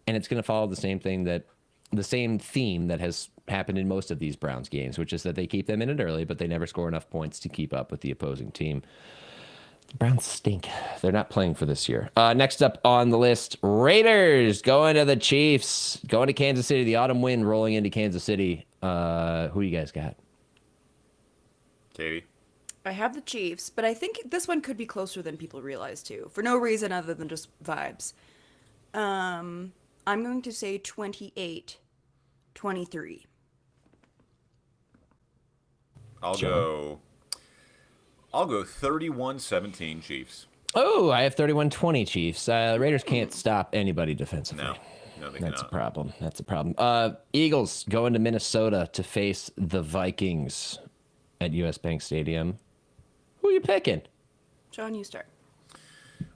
and it's going to follow the same theme that has happened in most of these Browns games, which is that they keep them in it early, but they never score enough points to keep up with the opposing team. The Browns stink. They're not playing for this year. Next up on the list, Raiders going to the Chiefs, going to Kansas City. The autumn wind rolling into Kansas City. Who you guys got? Katie? I have the Chiefs, but I think this one could be closer than people realize too, for no reason other than just vibes. I'm going to say 28-23. I'll go 31-17 Chiefs. Oh, I have 31-20 Chiefs. Raiders can't stop anybody defensively. No, they That's a cannot. problem. That's a problem. Eagles going to Minnesota to face the Vikings at US Bank Stadium. Who are you picking? John, you start.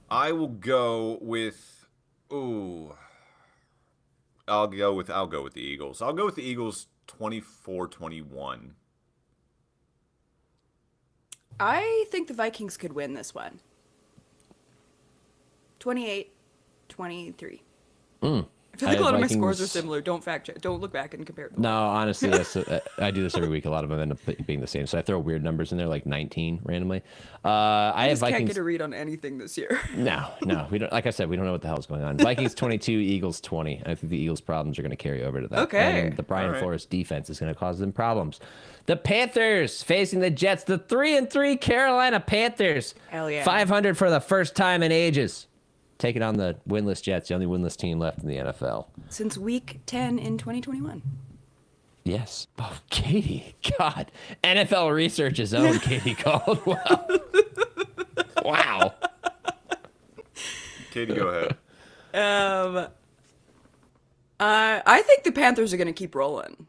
I will go with I'll go with the Eagles. I'll go with the Eagles 24-21. I think the Vikings could win this one. 28-23. I feel like a lot of my scores are Vikings- similar. Don't fact check. Don't look back and compare them. No, honestly, I do this every week. A lot of them end up being the same. So I throw weird numbers in there, like 19 randomly. I have just can't Vikings. get a read on anything this year. No, we don't. Like I said, we don't know what the hell's going on. Vikings 22, Eagles 20. I think the Eagles' problems are going to carry over to that. Okay. And the Brian All right. Flores defense is going to cause them problems. The Panthers facing the Jets. The 3-3 Carolina Panthers. Hell yeah. 500 for the first time in ages. Taking on the winless Jets, the only winless team left in the NFL. Since week 10 in 2021. Yes. Oh, Katie. God. NFL Research's own Katie Caldwell. Wow. Katie, go ahead. I think the Panthers are going to keep rolling.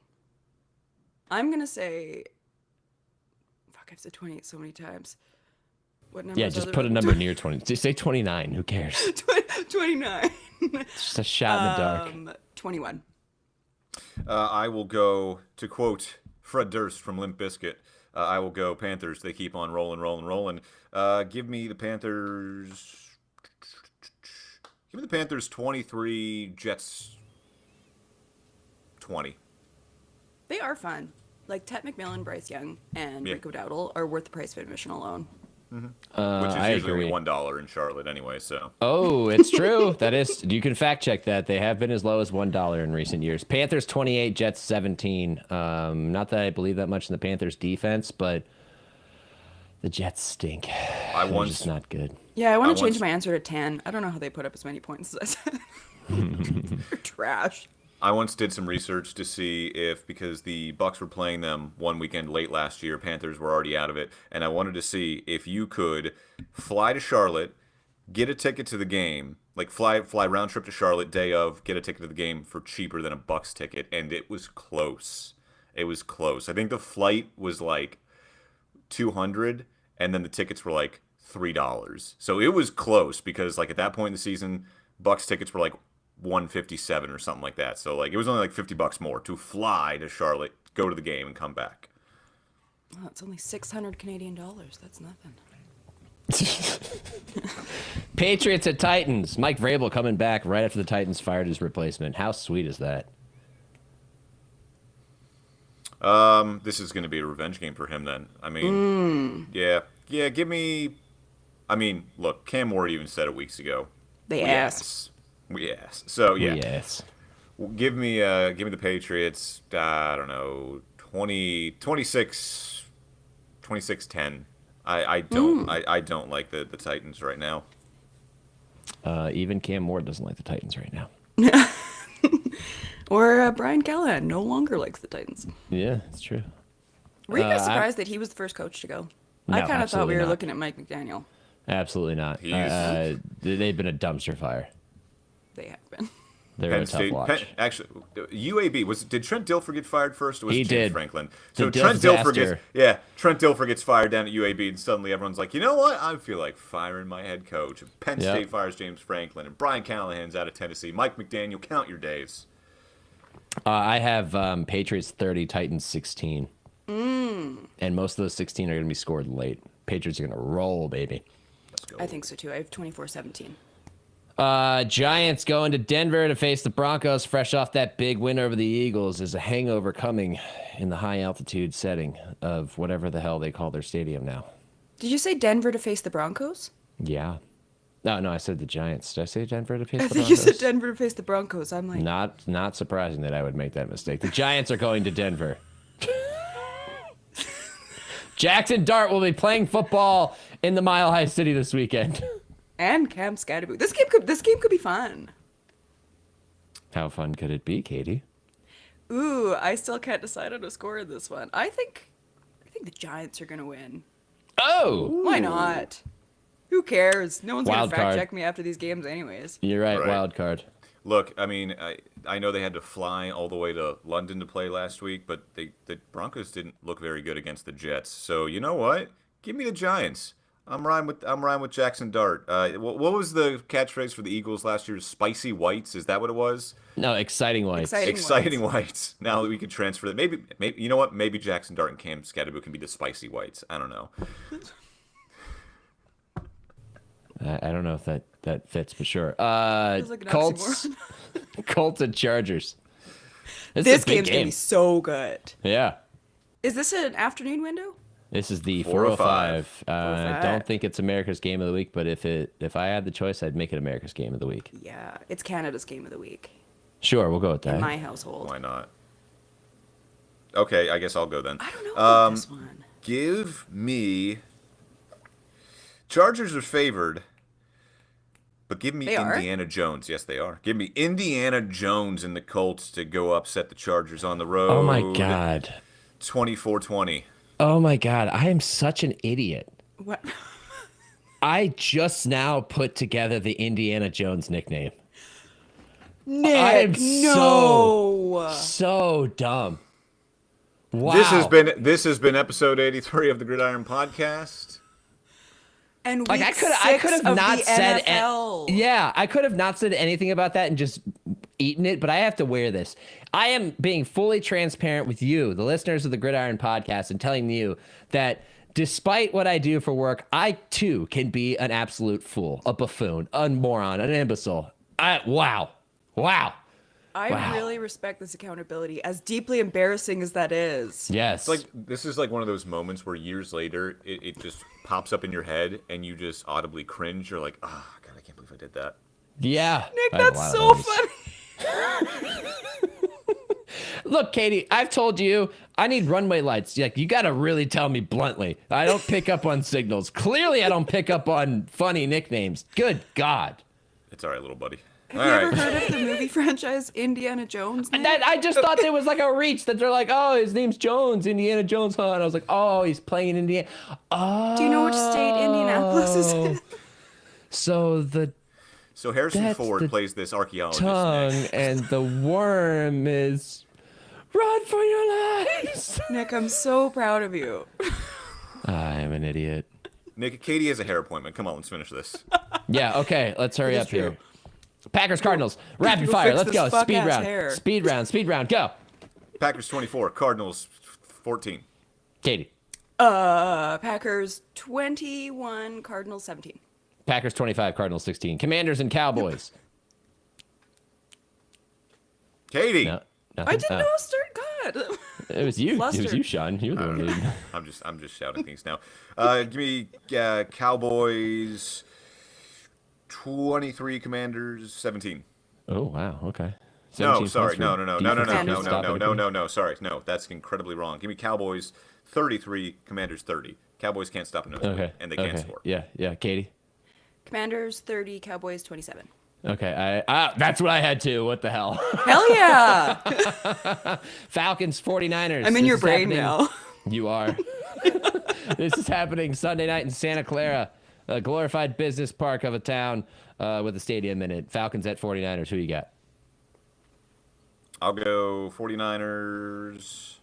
I'm going to say... Fuck, I've said 28 so many times. What number? Yeah, just put a number near 20. Just say 29. Who cares? 29. It's just a shot in the dark. 21. I will go, to quote Fred Durst from Limp Bizkit, I will go Panthers. They keep on rolling. Give me the Panthers. Give me the Panthers 23, Jets 20. They are fun. Like Ted McMillan, Bryce Young, and Yeah. Rico Dowdle are worth the price of admission alone. Which is I usually agree. $1 in Charlotte anyway, so. Oh, it's true. That is, you can fact check that. They have been as low as $1 in recent years. Panthers 28, Jets 17. Not that I believe that much in the Panthers defense, but the Jets stink. They're just not good. Yeah, I want I to change once- my answer to 10. I don't know how they put up as many points as I said. They're trash. I once did some research to see if, because the Bucks were playing them one weekend late last year, Panthers were already out of it, and I wanted to see if you could fly to Charlotte, get a ticket to the game, like fly round trip to Charlotte, day of, get a ticket to the game for cheaper than a Bucks ticket, and it was close. It was close. I think the flight was like $200, and then the tickets were like $3. So it was close because, like, at that point in the season, Bucks tickets were like 157 or something like that. So like it was only like $50 more to fly to Charlotte, go to the game, and come back. Oh, it's only 600 Canadian dollars. That's nothing. Patriots at Titans. Mike Vrabel coming back right after the Titans fired his replacement. How sweet is that? This is going to be a revenge game for him then. I mean, yeah, give me... I mean, look, Cam Ward even said it weeks ago. They asked. We asked. So, yeah. Yes. Give me the Patriots, I don't know, 26-10. I don't like the Titans right now. Even Cam Ward doesn't like the Titans right now. Or Brian Callahan no longer likes the Titans. Yeah, it's true. Were you guys surprised that he was the first coach to go? No, I kind of thought we were absolutely not. looking at Mike McDaniel. Absolutely not. They've been a dumpster fire. They have been. They're Penn a tough State, watch. actually, UAB did Trent Dilfer get fired first? Or was He it James did. Franklin? The So Trent Dilfer disaster. Trent Dilfer gets fired down at UAB, and suddenly everyone's like, you know what? I feel like firing my head coach. And Penn Yep. State fires James Franklin, and Brian Callahan's out of Tennessee. Mike McDaniel, count your days. I have Patriots 30, Titans 16. And most of those 16 are going to be scored late. Patriots are going to roll, baby. Let's go. I think so too. I have 24-17. Giants going to Denver to face the Broncos, fresh off that big win over the Eagles. There's a hangover coming in the high altitude setting of whatever the hell they call their stadium now. Did you say Denver to face the Broncos? Yeah. No, I said the Giants. Did I say Denver to face I the think Broncos? you said Denver to face the Broncos. I'm like, Not surprising that I would make that mistake. The Giants are going to Denver. Jackson Dart will be playing football in the Mile High City this weekend. and Cam Scatterboot. This game could be fun. How fun could it be, Katie? Ooh, I still can't decide on a score in this one. I think the Giants are gonna win. Oh! Why not? Who cares? No one's Wild gonna fact card. check me after these games anyways. You're right, Right. wild card. Look, I mean, I know they had to fly all the way to London to play last week, but the Broncos didn't look very good against the Jets. So you know what? Give me the Giants. I'm riding with Jackson Dart. What was the catchphrase for the Eagles last year? Spicy Whites? Is that what it was? No, exciting whites. Exciting. Whites. Now that we could transfer that, maybe you know what? Maybe Jackson Dart and Cam Scatterboot can be the Spicy Whites. I don't know. I don't know if that fits, but sure. Feels like an Colts, Colts and Chargers. This is a big game's gonna be so good. Yeah. Is this an afternoon window? This is the 405. 405. I don't think it's America's Game of the Week, but if I had the choice, I'd make it America's Game of the Week. Yeah, it's Canada's game of the week Sure, we'll go with that. in my household. Why not? Okay, I guess I'll go then. I don't know about this one. Give me... Chargers are favored, but give me They are? Indiana Jones. Yes, they are. Give me Indiana Jones and the Colts to go upset the Chargers on the road. Oh my God. 24-20. Oh my God. I am such an idiot. What? I just now put together the Indiana Jones nickname. Nick, I am no. So dumb. Wow. This has been episode 83 of the Gridiron Podcast. And Like week I could have of not the said NFL. yeah, I could have not said anything about that and just eaten it, but I have to wear this. I am being fully transparent with you, the listeners of the Gridiron Podcast, and telling you that despite what I do for work, I too can be an absolute fool, a buffoon, a moron, an imbecile. Wow. I really respect this accountability, as deeply embarrassing as that is. Yes. It's like this is like one of those moments where years later it just pops up in your head and you just audibly cringe. You're like, oh God, I can't believe I did that. yeah. Nick, I have a that's lot of so those. funny. Look, Katie, I've told you I need runway lights. Like, you got to really tell me bluntly. I don't pick up on signals. Clearly, I don't pick up on funny nicknames. Good God. It's all right, little buddy. Have All you right. ever heard of the movie franchise Indiana Jones? And Nick? that, I just thought there was like a reach that they're like, oh, his name's Jones, Indiana Jones, huh? And I was like, oh, he's playing in Indiana. Oh. Do you know which state Indianapolis is in? So Harrison That's Ford the plays this archaeologist. tongue Nick. and the worm is run for your lives. Nick, I'm so proud of you. I am an idiot. Nick, Katie has a hair appointment. Come on, let's finish this. Yeah, okay, let's hurry It is up here. true. Packers, Cardinals. Rapid Go fire. fix Let's this go. Speed fuck-ass round. hair. Speed round. Go. Packers 24, Cardinals 14. Katie. Packers 21, Cardinals 17. Packers 25, Cardinals 16. Commanders and Cowboys. Katie. No, I didn't know start good. It was you. It was Flustered. you, Sean. You're the one leading. I'm just shouting things now. Give me Cowboys 23, Commanders 17. Oh, wow. Okay. No, 17 sorry. points No. for defense. Stop everything. No. Sorry. No, that's incredibly wrong. Give me Cowboys 33, Commanders 30. Cowboys can't stop a nosebleed, Okay. and they can't Okay. score. Yeah. Katie. Commanders 30, Cowboys 27. Okay. That's what I had too. What the hell? Hell yeah! Falcons 49ers. I'm in This your is brain happening- now. You are. This is happening Sunday night in Santa Clara, a glorified business park of a town with a stadium in it. Falcons at 49ers. Who you got? I'll go 49ers.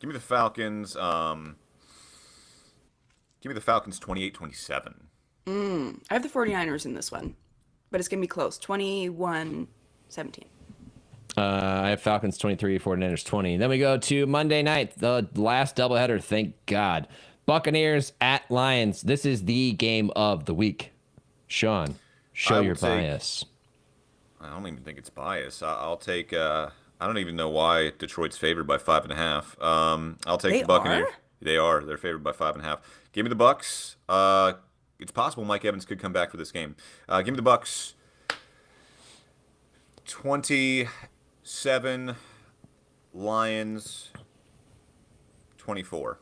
Give me the Falcons. Give me the Falcons 28-27. I have the 49ers in this one, but it's going to be close. 21-17. I have Falcons 23, 49ers 20. Then we go to Monday night, the last doubleheader, thank God. Buccaneers at Lions. This is the game of the week. Sean, show I your will take- bias. I don't even think it's bias. I'll take. I don't even know why Detroit's favored by 5.5. I'll take They the Buccaneers. are? They are. They're favored by 5.5. Give me the Bucks. It's possible Mike Evans could come back for this game. Give me the Bucks. 27. Lions 24.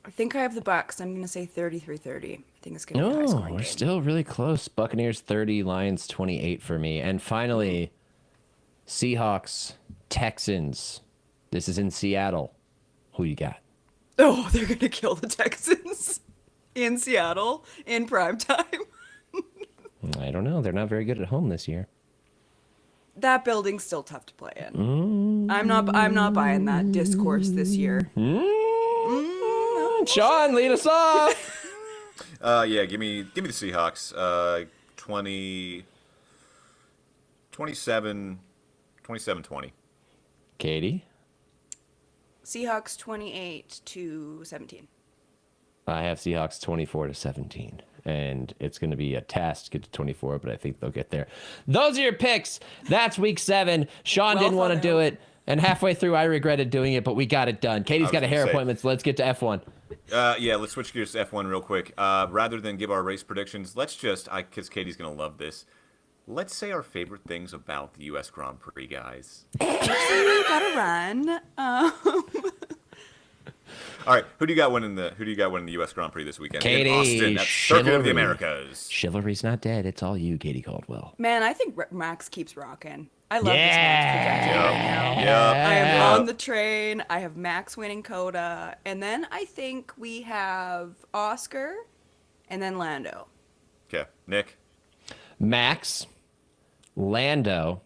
I think I have the Bucks. I'm going to say 33-30. I think it's going to be a high No, scoring we're game. still really close. Buccaneers 30, Lions 28 for me. And finally, Seahawks, Texans. This is in Seattle. Who you got? Oh, they're going to kill the Texans in Seattle in prime time. I don't know. They're not very good at home this year. That building's still tough to play in. I'm not buying that discourse this year. Sean, lead us off. Yeah, give me the Seahawks. 27-20. Katie? Seahawks 28-17. I have Seahawks 24-17. And it's going to be a task to get to 24, but I think they'll get there. Those are your picks. That's week 7. Sean Well didn't want to thought do out. it. And halfway through, I regretted doing it, but we got it done. Katie's I was got a gonna hair say. appointment, so let's get to F1. Yeah, let's switch gears to F1 real quick. Rather than give our race predictions, let's just, because Katie's going to love this, let's say our favorite things about the U.S. Grand Prix, guys. Gotta run. All right, who do you got winning the U.S. Grand Prix this weekend? Katie, In Austin, at Circuit of the chivalry. Americas. Chivalry's not dead. It's all you, Katie Caldwell. Man, I think Max keeps rocking. I love this Max trajectory right now. Yeah. I am on the train. I have Max winning Coda. And then I think we have Oscar and then Lando. Okay, Nick. Max, Lando,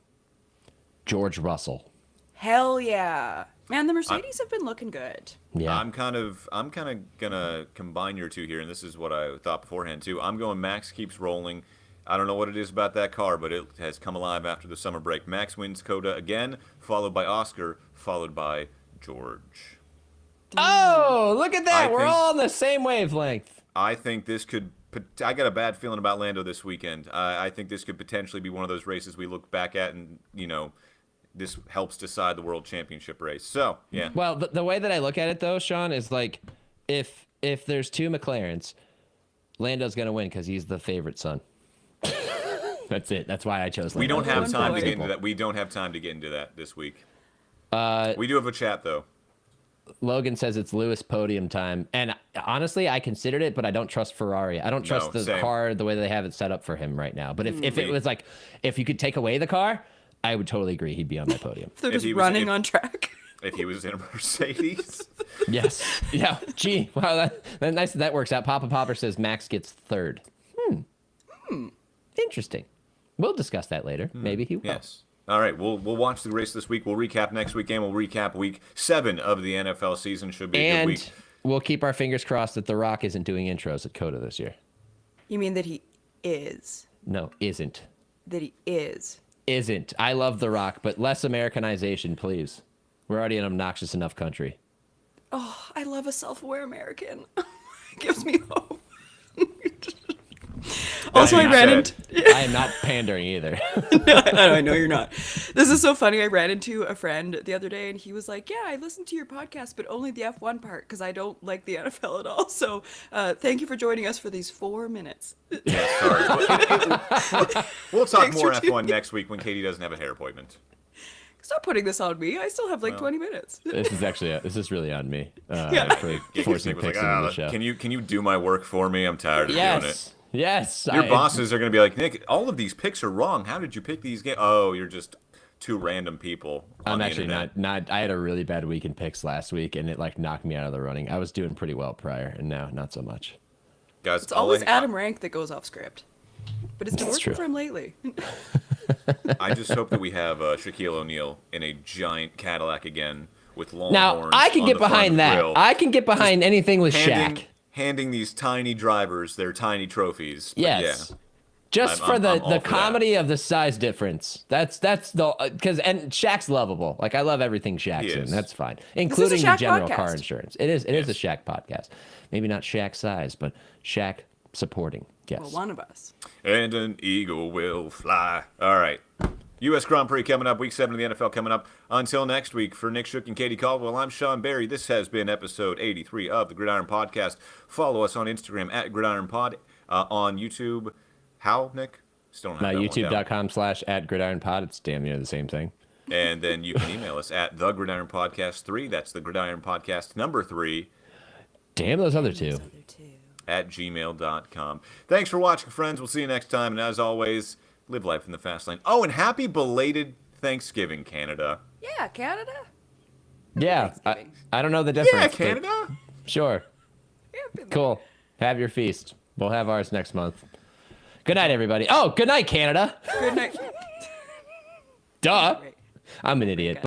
George Russell. Hell yeah. Man, the Mercedes have been looking good. Yeah. I'm kind of gonna combine your two here, and this is what I thought beforehand too. I'm going Max keeps rolling. I don't know what it is about that car, but it has come alive after the summer break. Max wins Coda again, followed by Oscar, followed by George. Oh, look at that. I We're think- all on the same wavelength. I think this could. I got a bad feeling about Lando this weekend. I think this could potentially be one of those races we look back at, and this helps decide the world championship race. So yeah, Well, the way that I look at it, though, Sean, is like if there's 2 McLarens, Lando's going to win because he's the favorite son. That's it. That's why I chose Lando. we don't have One time to boy. get into that. We don't have time to get into that this week. We do have a chat though. Logan says it's Lewis podium time. And honestly, I considered it, but I don't trust Ferrari. I don't trust the same. car the way they have it set up for him right now. But if it was like, if you could take away the car, I would totally agree he'd be on my podium. They're If just he was- running if- on track. If he was in a Mercedes, Yes. Yeah. Gee. Wow. That nice that works out. Papa Popper says Max gets 3rd. Interesting. We'll discuss that later. Maybe he will. yes. All right, we'll watch the race this week. We'll recap next week, and we'll recap week 7 of the NFL season. Should be a good And week. we'll keep our fingers crossed that The Rock isn't doing intros at Coda this year. You mean that he is No, isn't. That he is. Isn't. I love The Rock, but less Americanization, please. We're already an obnoxious enough country. Oh, I love a self-aware American. It gives me hope. Also, I ran into. I am not pandering either. I know you're not. This is so funny. I ran into a friend the other day, and he was like, "Yeah, I listened to your podcast, but only the F1 part because I don't like the NFL at all. So, thank you for joining us for these 4 minutes." Yeah, sorry. We'll talk Thanks more for F1 tuning next week when Katie doesn't have a hair appointment. Stop putting this on me. I still have like Well. 20 minutes. This is really on me. Yeah. For Yeah, forcing Nick was picks like, into the show. can you do my work for me? I'm tired of doing it. Yes. Yes. Your bosses are going to be like, Nick, all of these picks are wrong. How did you pick these games? Oh, you're just two random people on I'm the actually internet. not. I had a really bad week in picks last week, and it like knocked me out of the running. I was doing pretty well prior, and now not so much. Guys, It's always Adam Rank that goes off script. But it's been That's working true. for him lately. I just hope that we have Shaquille O'Neal in a giant Cadillac again with long Now horns I can on get the front behind that. grill, I can get behind anything with Shaq. handing these tiny drivers their tiny trophies. But Yes. yeah. Just I'm for all the for that. comedy of the size difference. That's the because and Shaq's lovable. Like I love everything Shaq's He in. is. That's fine, including the Shaq general car podcast. insurance. It is a Shaq podcast. Maybe not Shaq size, but Shaq supporting. Yes. Well, one of us. And an eagle will fly. All right. U.S. Grand Prix coming up. Week 7 of the NFL coming up. Until next week, for Nick Shook and Katie Caldwell, I'm Sean Barry. This has been episode 83 of the Gridiron Podcast. Follow us on Instagram at GridironPod. On YouTube. How, Nick? Still don't have that one down. YouTube.com/@gridironpod. It's damn near the same thing. And then you can email us at the Gridiron Podcast 3. That's the Gridiron Podcast number 3 Damn those other two. at gmail.com. Thanks for watching, friends. We'll see you next time. And as always, live life in the fast lane. Oh, and happy belated Thanksgiving, Canada. Yeah, Canada? Yeah, Thanksgiving. I don't know the difference. Yeah, but Canada. Sure. Yeah, I've been there. Cool. Have your feast. We'll have ours next month. Good night, everybody. Oh, good night, Canada. Good night. Duh. Great. I'm an idiot.